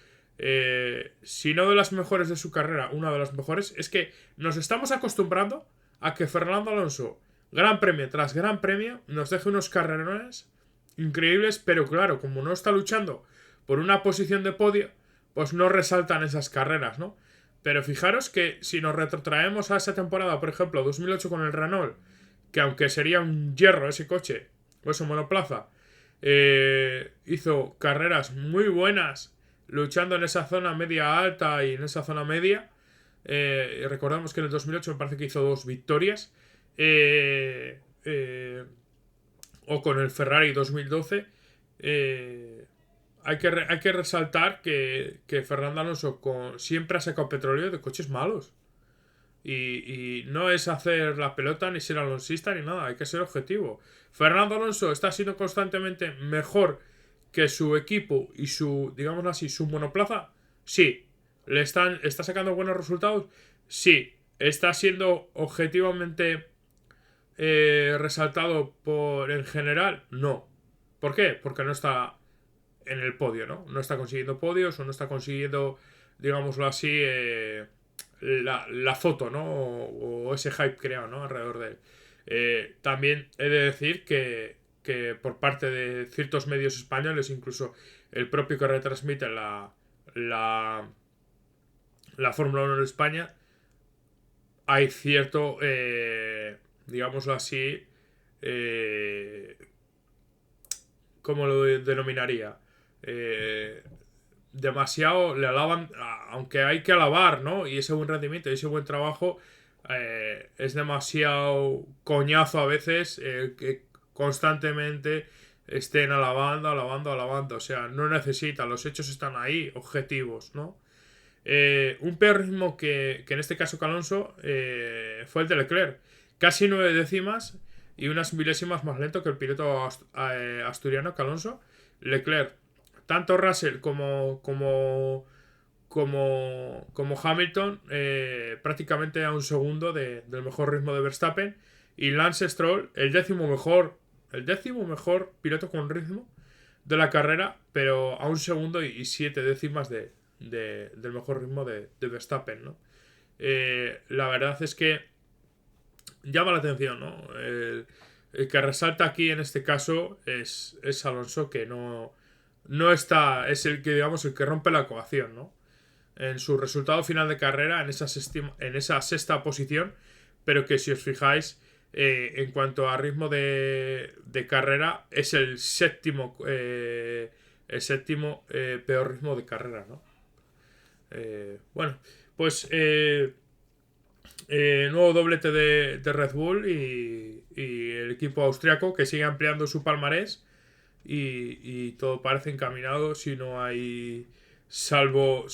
si no de las mejores de su carrera, una de las mejores. Es que nos estamos acostumbrando a que Fernando Alonso, gran premio tras gran premio, nos deje unos carrerones increíbles, pero claro, como no está luchando por una posición de podio, pues no resaltan esas carreras, ¿no? Pero fijaros que si nos retrotraemos a esa temporada, por ejemplo, 2008 con el Renault, que aunque sería un hierro ese coche, o ese monoplaza, hizo carreras muy buenas, luchando en esa zona media alta y en esa zona media. Recordamos que en el 2008 me parece que hizo 2 victorias. O con el Ferrari 2012. Hay que resaltar que Fernando Alonso siempre ha sacado petróleo de coches malos. Y no es hacer la pelota ni ser alonsista ni nada, hay que ser objetivo. Fernando Alonso está siendo constantemente mejor que su equipo y su, digámoslo así, su monoplaza. Sí. ¿Está sacando buenos resultados? Sí. ¿Está siendo objetivamente resaltado en general? No. ¿Por qué? Porque no está en el podio, ¿no? No está consiguiendo podios o no está consiguiendo, digámoslo así, la foto, ¿no? O ese hype creado, ¿no? Alrededor de él. También he de decir que por parte de ciertos medios españoles, incluso el propio que retransmite la Fórmula 1 en España, hay cierto, digámoslo así, eh, ¿cómo lo denominaría? Demasiado le alaban, aunque hay que alabar, ¿no? Y ese buen rendimiento y ese buen trabajo, es demasiado coñazo a veces, que constantemente estén alabando. O sea, no necesita, los hechos están ahí, objetivos, ¿no? Un peor ritmo que en este caso Alonso, fue el de Leclerc. Casi 9 décimas y unas milésimas más lento que el piloto asturiano Alonso. Leclerc, tanto Russell como Hamilton, prácticamente a un segundo del mejor ritmo de Verstappen. Y Lance Stroll, el décimo mejor piloto con ritmo de la carrera, pero a un segundo y 7 décimas del mejor ritmo de Verstappen, ¿no? La verdad es que llama la atención, ¿no? El que resalta aquí en este caso es Alonso, que no está, es el que, digamos, el que rompe la ecuación, ¿no? En su resultado final de carrera, en esa sexta posición, pero que si os fijáis, en cuanto a ritmo de carrera, es el séptimo peor ritmo de carrera, ¿no? Bueno, pues nuevo doblete de Red Bull y el equipo austriaco, que sigue ampliando su palmarés, y todo parece encaminado, si no hay salvo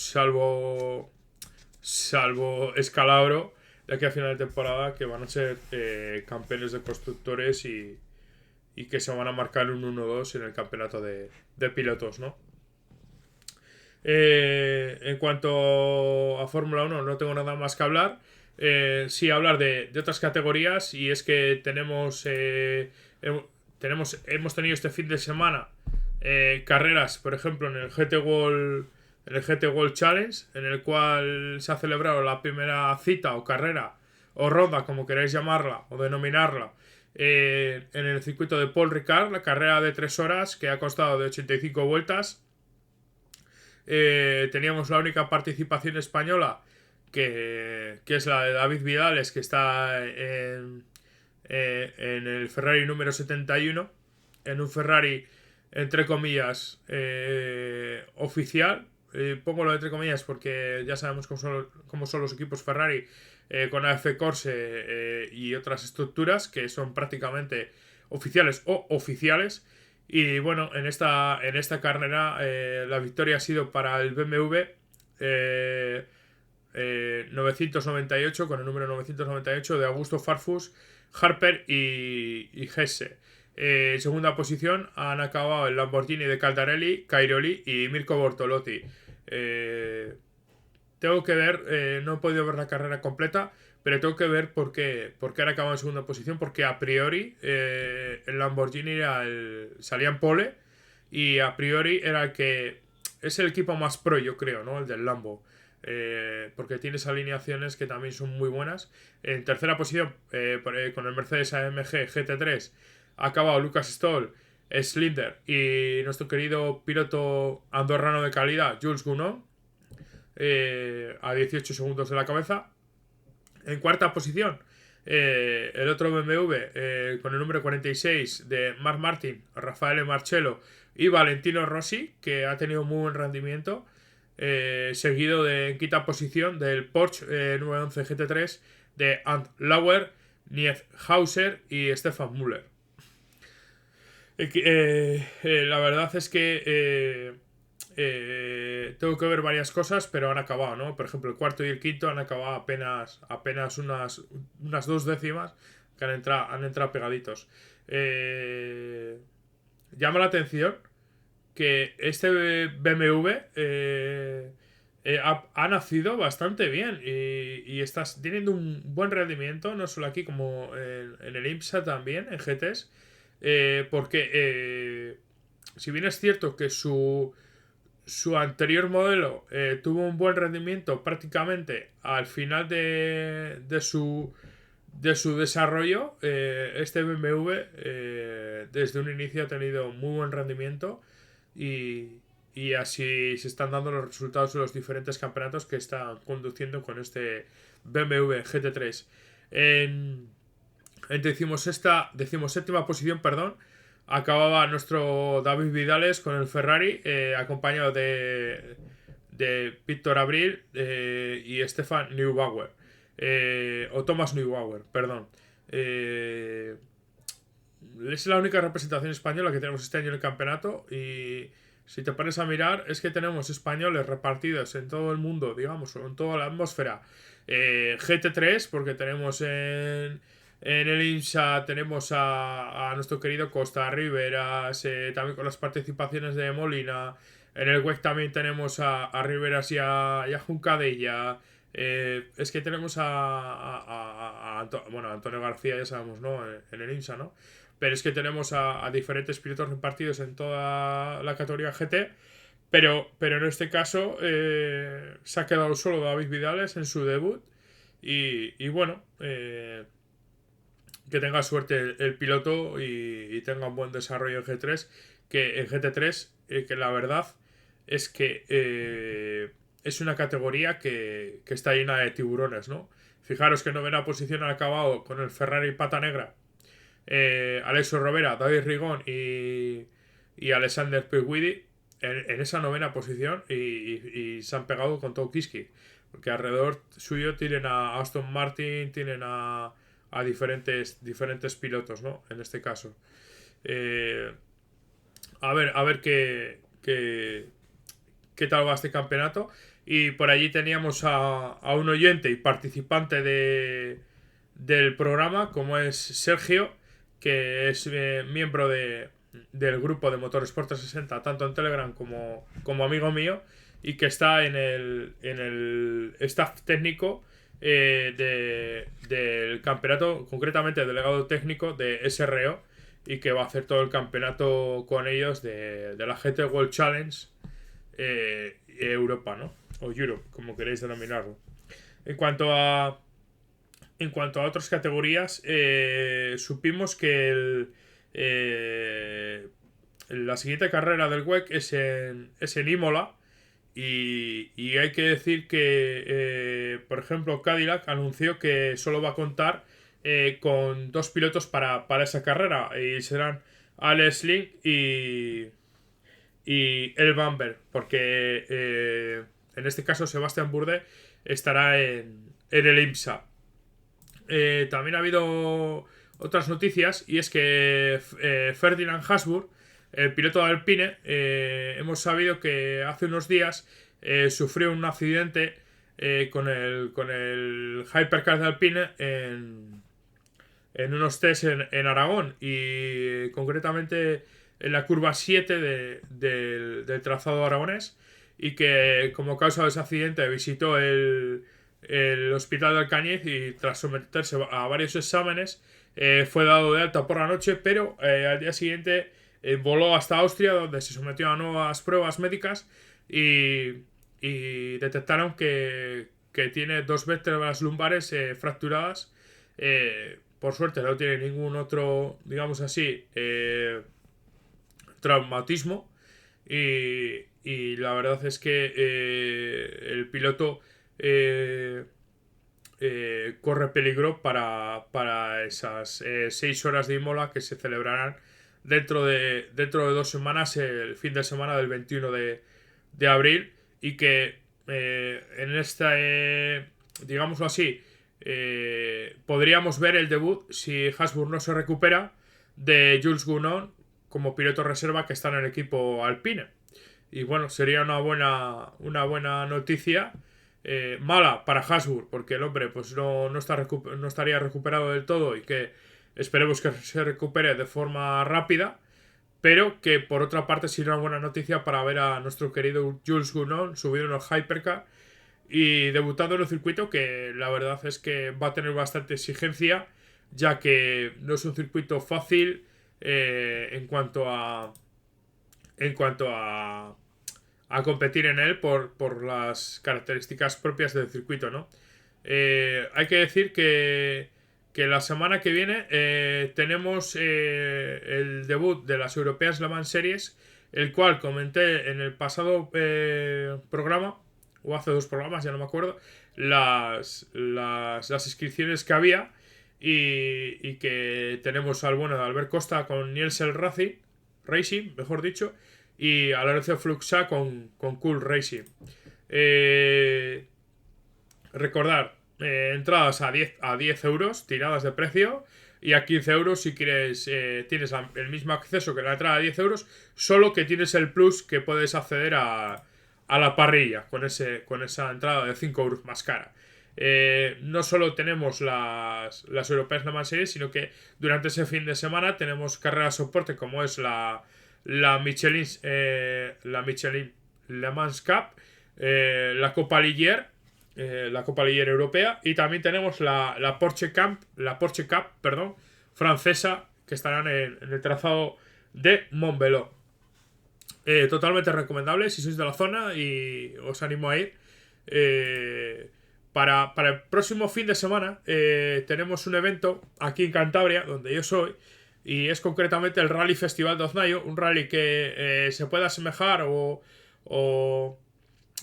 escalabro de aquí a final de temporada, que van a ser campeones de constructores, y que se van a marcar un 1-2 en el campeonato de pilotos, ¿no? En cuanto a Fórmula 1, no tengo nada más que hablar. Sí, hablar de otras categorías, y es que hemos tenido este fin de semana carreras, por ejemplo, en el GT World Challenge, en el cual se ha celebrado la primera cita o carrera o ronda, como queráis llamarla o denominarla, en el circuito de Paul Ricard, la carrera de 3 horas que ha costado de 85 vueltas. Teníamos la única participación española, que es la de David Vidales, que está en el Ferrari número 71, en un Ferrari entre comillas oficial. Pongo lo de entre comillas porque ya sabemos cómo son los equipos Ferrari, con AF Corse y otras estructuras que son prácticamente oficiales o oficiales. Y bueno, en esta carrera, la victoria ha sido para el BMW 998, con el número 998 de Augusto Farfus, Harper y Hesse. En segunda posición han acabado el Lamborghini de Caldarelli, Cairoli y Mirko Bortolotti. Tengo que ver, no he podido ver la carrera completa, pero tengo que ver por qué han acabado en segunda posición, porque a priori el Lamborghini salía en pole, y a priori era el que es el equipo más pro, yo creo, ¿no? El del Lambo. Porque tienes alineaciones que también son muy buenas. En tercera posición, con el Mercedes AMG GT3, ha acabado Lucas Stoll, Slinder y nuestro querido piloto andorrano de calidad, Jules Gounod, a 18 segundos de la cabeza. En cuarta posición, el otro BMW, con el número 46 de Marc Martin, Raffaele Marcello y Valentino Rossi, que ha tenido muy buen rendimiento. Seguido en quinta posición del Porsche 911 GT3 de Ant Lauer, Nief Hauser y Stefan Müller. La verdad es que tengo que ver varias cosas, pero han acabado, ¿no? Por ejemplo, el cuarto y el quinto han acabado apenas unas 2 décimas, que han entrado pegaditos. Llama la atención que este BMW ha nacido bastante bien, y está teniendo un buen rendimiento, no solo aquí como en el IMSA, también en GTs, porque si bien es cierto que su anterior modelo tuvo un buen rendimiento prácticamente al final de su desarrollo, este BMW desde un inicio ha tenido muy buen rendimiento, y así se están dando los resultados de los diferentes campeonatos que están conduciendo con este BMW GT3. En decimoséptima posición, perdón, acababa nuestro David Vidales con el Ferrari, acompañado de Víctor Abril y Stefan Neubauer. O Thomas Neubauer, perdón. Es la única representación española que tenemos este año en el campeonato. Y si te pones a mirar, es que tenemos españoles repartidos en todo el mundo, digamos, o en toda la atmósfera. GT3, porque tenemos en el INSA tenemos a nuestro querido Costa Riveras, también con las participaciones de Molina. En el WEC también tenemos a Riveras y a Juncadella. Es que tenemos bueno, Antonio García, ya sabemos, ¿no? En el INSA, ¿no? Pero es que tenemos a diferentes pilotos repartidos en toda la categoría GT. Pero en este caso se ha quedado solo David Vidales en su debut. Y bueno, que tenga suerte el piloto y tenga un buen desarrollo en G3. Que en GT3, que la verdad es que es una categoría que está llena de tiburones, ¿no? Fijaros que en novena posición ha acabado con el Ferrari Pata Negra, Alexo Rovera, David Rigón y Alexander Piguidi en esa novena posición y se han pegado con todo Kiski, porque alrededor suyo tienen a Aston Martin, tienen a diferentes pilotos, ¿no? En este caso. A ver qué tal va este campeonato. Y por allí teníamos a un oyente y participante del programa, como es Sergio, que es miembro del grupo de Motorsport 360, tanto en Telegram como amigo mío, y que está en el staff técnico del campeonato, concretamente delegado técnico de SRO, y que va a hacer todo el campeonato con ellos de la GT World Challenge Europa, ¿no? O Europe, como queréis denominarlo. En cuanto a otras categorías, supimos que la siguiente carrera del WEC es en Imola. Y hay que decir que, por ejemplo, Cadillac anunció que solo va a contar con 2 pilotos para esa carrera. Y serán Alex Link y El Bamber. Porque en este caso Sebastián Bourdais estará en el IMSA. También ha habido otras noticias, y es que Ferdinand Hasburg, el piloto de Alpine, hemos sabido que hace unos días sufrió un accidente con el Hypercar de Alpine en unos test en Aragón, y concretamente en la curva 7 del trazado aragonés, y que como causa de ese accidente visitó el hospital de Alcañiz, y tras someterse a varios exámenes fue dado de alta por la noche, pero al día siguiente voló hasta Austria, donde se sometió a nuevas pruebas médicas y detectaron que tiene 2 vértebras lumbares fracturadas. Por suerte no tiene ningún otro, digamos así, traumatismo. Y la verdad es que el piloto corre peligro para esas 6 horas de Imola, que se celebrarán dentro de 2 semanas, el fin de semana del 21 de abril. Y que en esta, digámoslo así, podríamos ver el debut, si Hasburg no se recupera, de Jules Gounon como piloto reserva, que está en el equipo Alpine. Y bueno, sería una buena noticia. Mala para Hasburg, porque el hombre pues no estaría recuperado del todo, y que esperemos que se recupere de forma rápida. Pero que por otra parte sería una buena noticia para ver a nuestro querido Jules Gounon subido en el Hypercar y debutando en un circuito que la verdad es que va a tener bastante exigencia, ya que no es un circuito fácil en cuanto a competir en él por las características propias del circuito, ¿no? Hay que decir que la semana que viene tenemos el debut de las Europeas Le Mans Series, el cual comenté en el pasado programa, o hace 2 programas, ya no me acuerdo, las inscripciones que había. y que tenemos al bueno de Albert Costa con Nielsen Racing, mejor dicho, y a Lorenzo Fluxa con Cool Racing. Recordar, entradas a 10 euros, tiradas de precio, y a 15 euros si quieres, tienes el mismo acceso que la entrada a 10 euros, solo que tienes el plus que puedes acceder a la parrilla con esa entrada de 5 euros más cara. No solo tenemos las Europeas Le Mans Series, sino que durante ese fin de semana tenemos carreras de soporte como es la Michelin Le Mans Cup, la Copa Ligier, Europea, y también tenemos la Porsche Cup, francesa, que estarán en el trazado de Montbeló. Totalmente recomendable si sois de la zona, y os animo a ir. Para el próximo fin de semana tenemos un evento aquí en Cantabria, donde yo soy, y es concretamente el Rally Festival de Oznayo, un rally que se puede asemejar o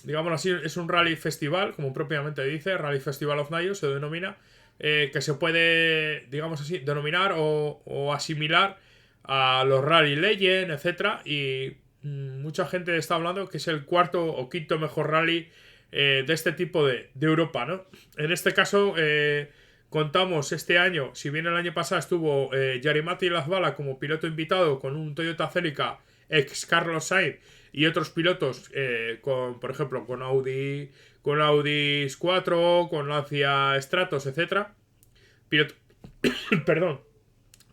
digámoslo así, es un rally festival, como propiamente dice, Rally Festival Oznayo se denomina, que se puede, digamos así, denominar o asimilar a los Rally Legend, etcétera, y mucha gente está hablando que es el cuarto o quinto mejor rally de este tipo de Europa, ¿no? En este caso, contamos este año, si bien el año pasado estuvo Yarimati Lazbala como piloto invitado con un Toyota Celica ex Carlos Sainz y otros pilotos, por ejemplo, con Audi 4, con Lancia Stratos, etcétera.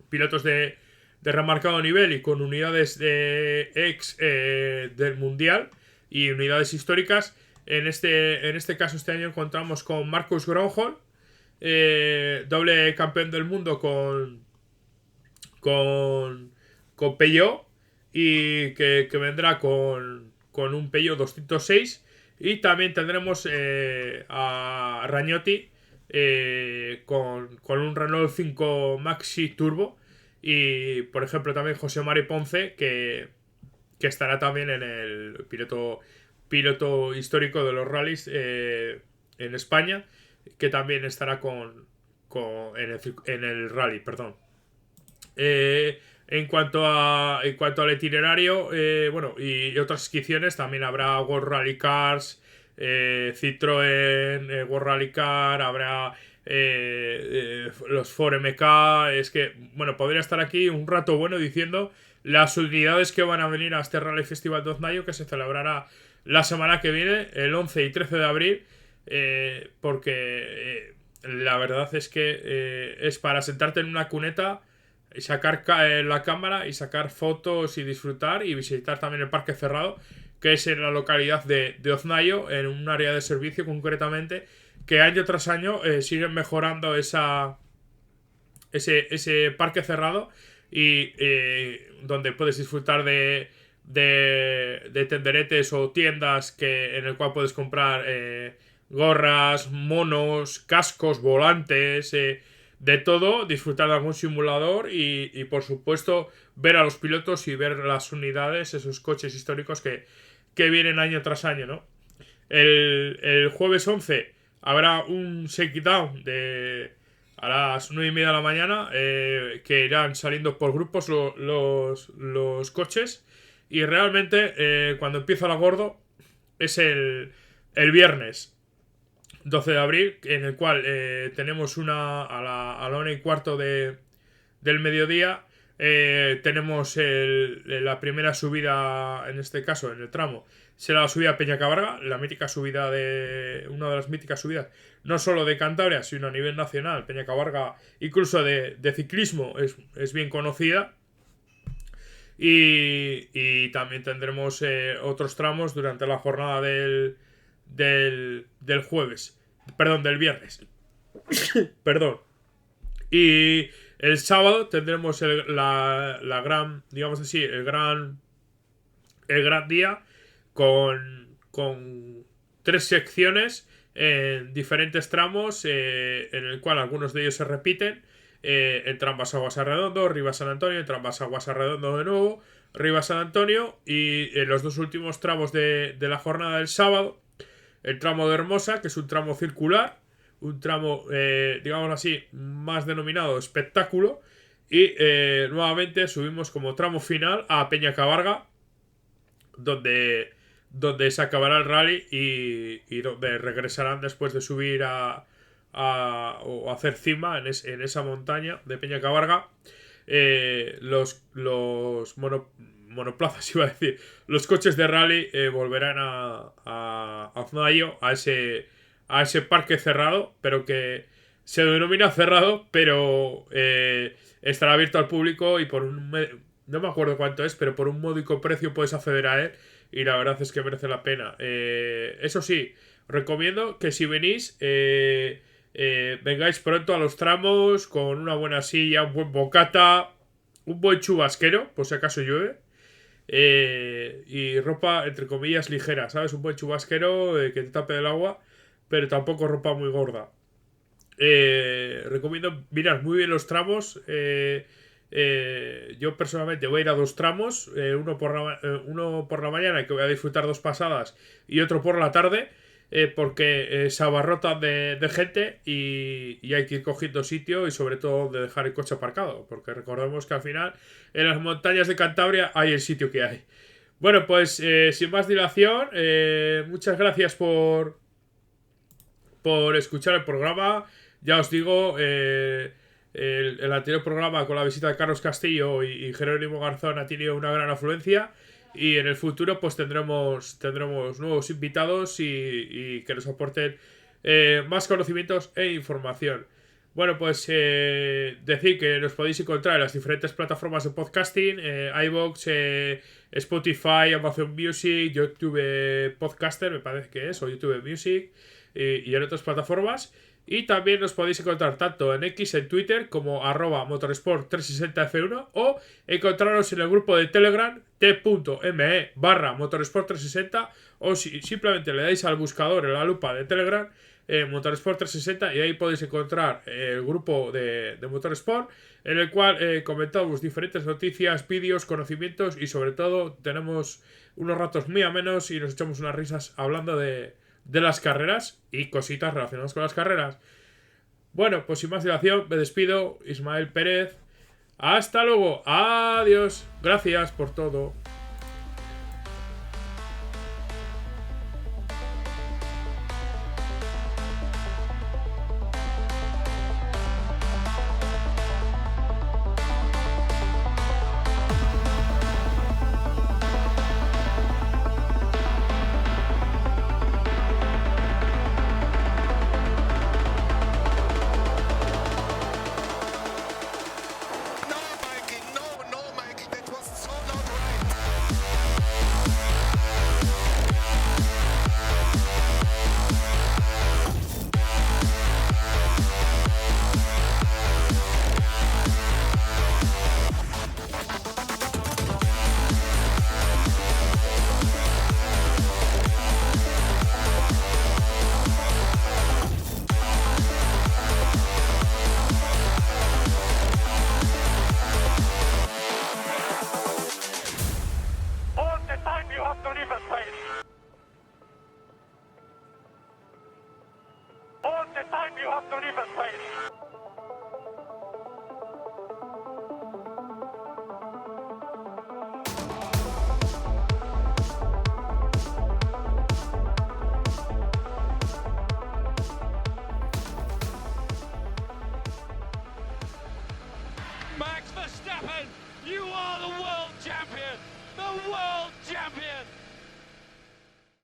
Pilotos de remarcado nivel y con unidades de del mundial y unidades históricas. En este caso, este año encontramos con Marcus Grönholm, doble campeón del mundo con Peugeot, y que vendrá con un Peugeot 206. Y también tendremos a Ragnotti con un Renault 5 Maxi Turbo. Y por ejemplo también José Mari Ponce, que estará también en el piloto histórico de los rallies en España, que también estará en el rally, perdón. En cuanto al itinerario, bueno, y otras inscripciones, también habrá World Rally Cars, Citroën, World Rally Car, habrá los Ford MK. Es que, bueno, podría estar aquí un rato bueno diciendo las unidades que van a venir a este Rally Festival de Oznayo, que se celebrará la semana que viene, el 11 y 13 de abril, porque la verdad es que es para sentarte en una cuneta, sacar la cámara y sacar fotos y disfrutar, y visitar también el parque cerrado, que es en la localidad de Oznayo, en un área de servicio concretamente, que año tras año siguen mejorando ese parque cerrado, y donde puedes disfrutar de tenderetes o tiendas en el cual puedes comprar gorras, monos, cascos, volantes, de todo, disfrutar de algún simulador y por supuesto ver a los pilotos y ver las unidades, esos coches históricos que vienen año tras año, ¿no? El jueves 11 habrá un shakedown a las 9:30 de la mañana, que irán saliendo por grupos los coches, y realmente cuando empieza la gordo es el viernes 12 de abril, en el cual tenemos a la 1:15 del mediodía. Tenemos la primera subida, en este caso en el tramo será la subida a Peñacabarga, una de las míticas subidas no solo de Cantabria sino a nivel nacional. Peñacabarga, incluso de ciclismo, es bien conocida. Y también tendremos otros tramos durante la jornada del jueves, perdón, del viernes. Perdón. Y el sábado tendremos la gran, digamos así, el gran día con 3 secciones en diferentes tramos, en el cual algunos de ellos se repiten. En Trambas Aguas Arredondo, Rivas San Antonio, en Trambas Aguas Arredondo de nuevo, Rivas San Antonio, y en los dos últimos tramos de la jornada del sábado, el tramo de Hermosa, que es un tramo circular, un tramo, digamos así, más denominado espectáculo. Y nuevamente subimos como tramo final a Peñacabarga, donde se acabará el rally y donde regresarán después de subir o hacer cima en esa montaña de Peñacabarga. Los monoplazas, iba a decir, los coches de rally volverán a Aznallo, a ese parque cerrado, pero que se denomina cerrado, pero estará abierto al público y no me acuerdo cuánto es, pero por un módico precio puedes acceder a él y la verdad es que merece la pena. Eso sí, recomiendo que si venís vengáis pronto a los tramos con una buena silla, un buen bocata, un buen chubasquero, por si acaso llueve. Y ropa, entre comillas, ligera, ¿sabes? Un buen chubasquero que te tape del agua, pero tampoco ropa muy gorda. Recomiendo mirar muy bien los tramos. Yo personalmente voy a ir a 2 tramos, uno por la mañana, que voy a disfrutar 2 pasadas, y otro por la tarde, porque se abarrotan de gente y hay que ir cogiendo sitio y sobre todo de dejar el coche aparcado, porque recordemos que al final en las montañas de Cantabria hay el sitio que hay. Bueno, pues sin más dilación, muchas gracias por escuchar el programa. Ya os digo, el anterior programa con la visita de Carlos Castillo y Jerónimo Garzón ha tenido una gran afluencia. Y en el futuro pues tendremos nuevos invitados y que nos aporten más conocimientos e información. Bueno, pues decir que nos podéis encontrar en las diferentes plataformas de podcasting, iVoox, Spotify, Amazon Music, YouTube Podcaster, me parece que es, o YouTube Music, y en otras plataformas. Y también nos podéis encontrar tanto en X, en Twitter, como @motorsport360f1, o encontrarnos en el grupo de Telegram t.me/motorsport360, o si simplemente le dais al buscador en la lupa de Telegram Motorsport360 y ahí podéis encontrar el grupo de Motorsport, en el cual comentamos diferentes noticias, vídeos, conocimientos y sobre todo tenemos unos ratos muy amenos y nos echamos unas risas hablando de las carreras y cositas relacionadas con las carreras. Bueno, pues sin más dilación me despido, Ismael Pérez. Hasta luego, adiós, gracias por todo. Max Verstappen, you are the world champion.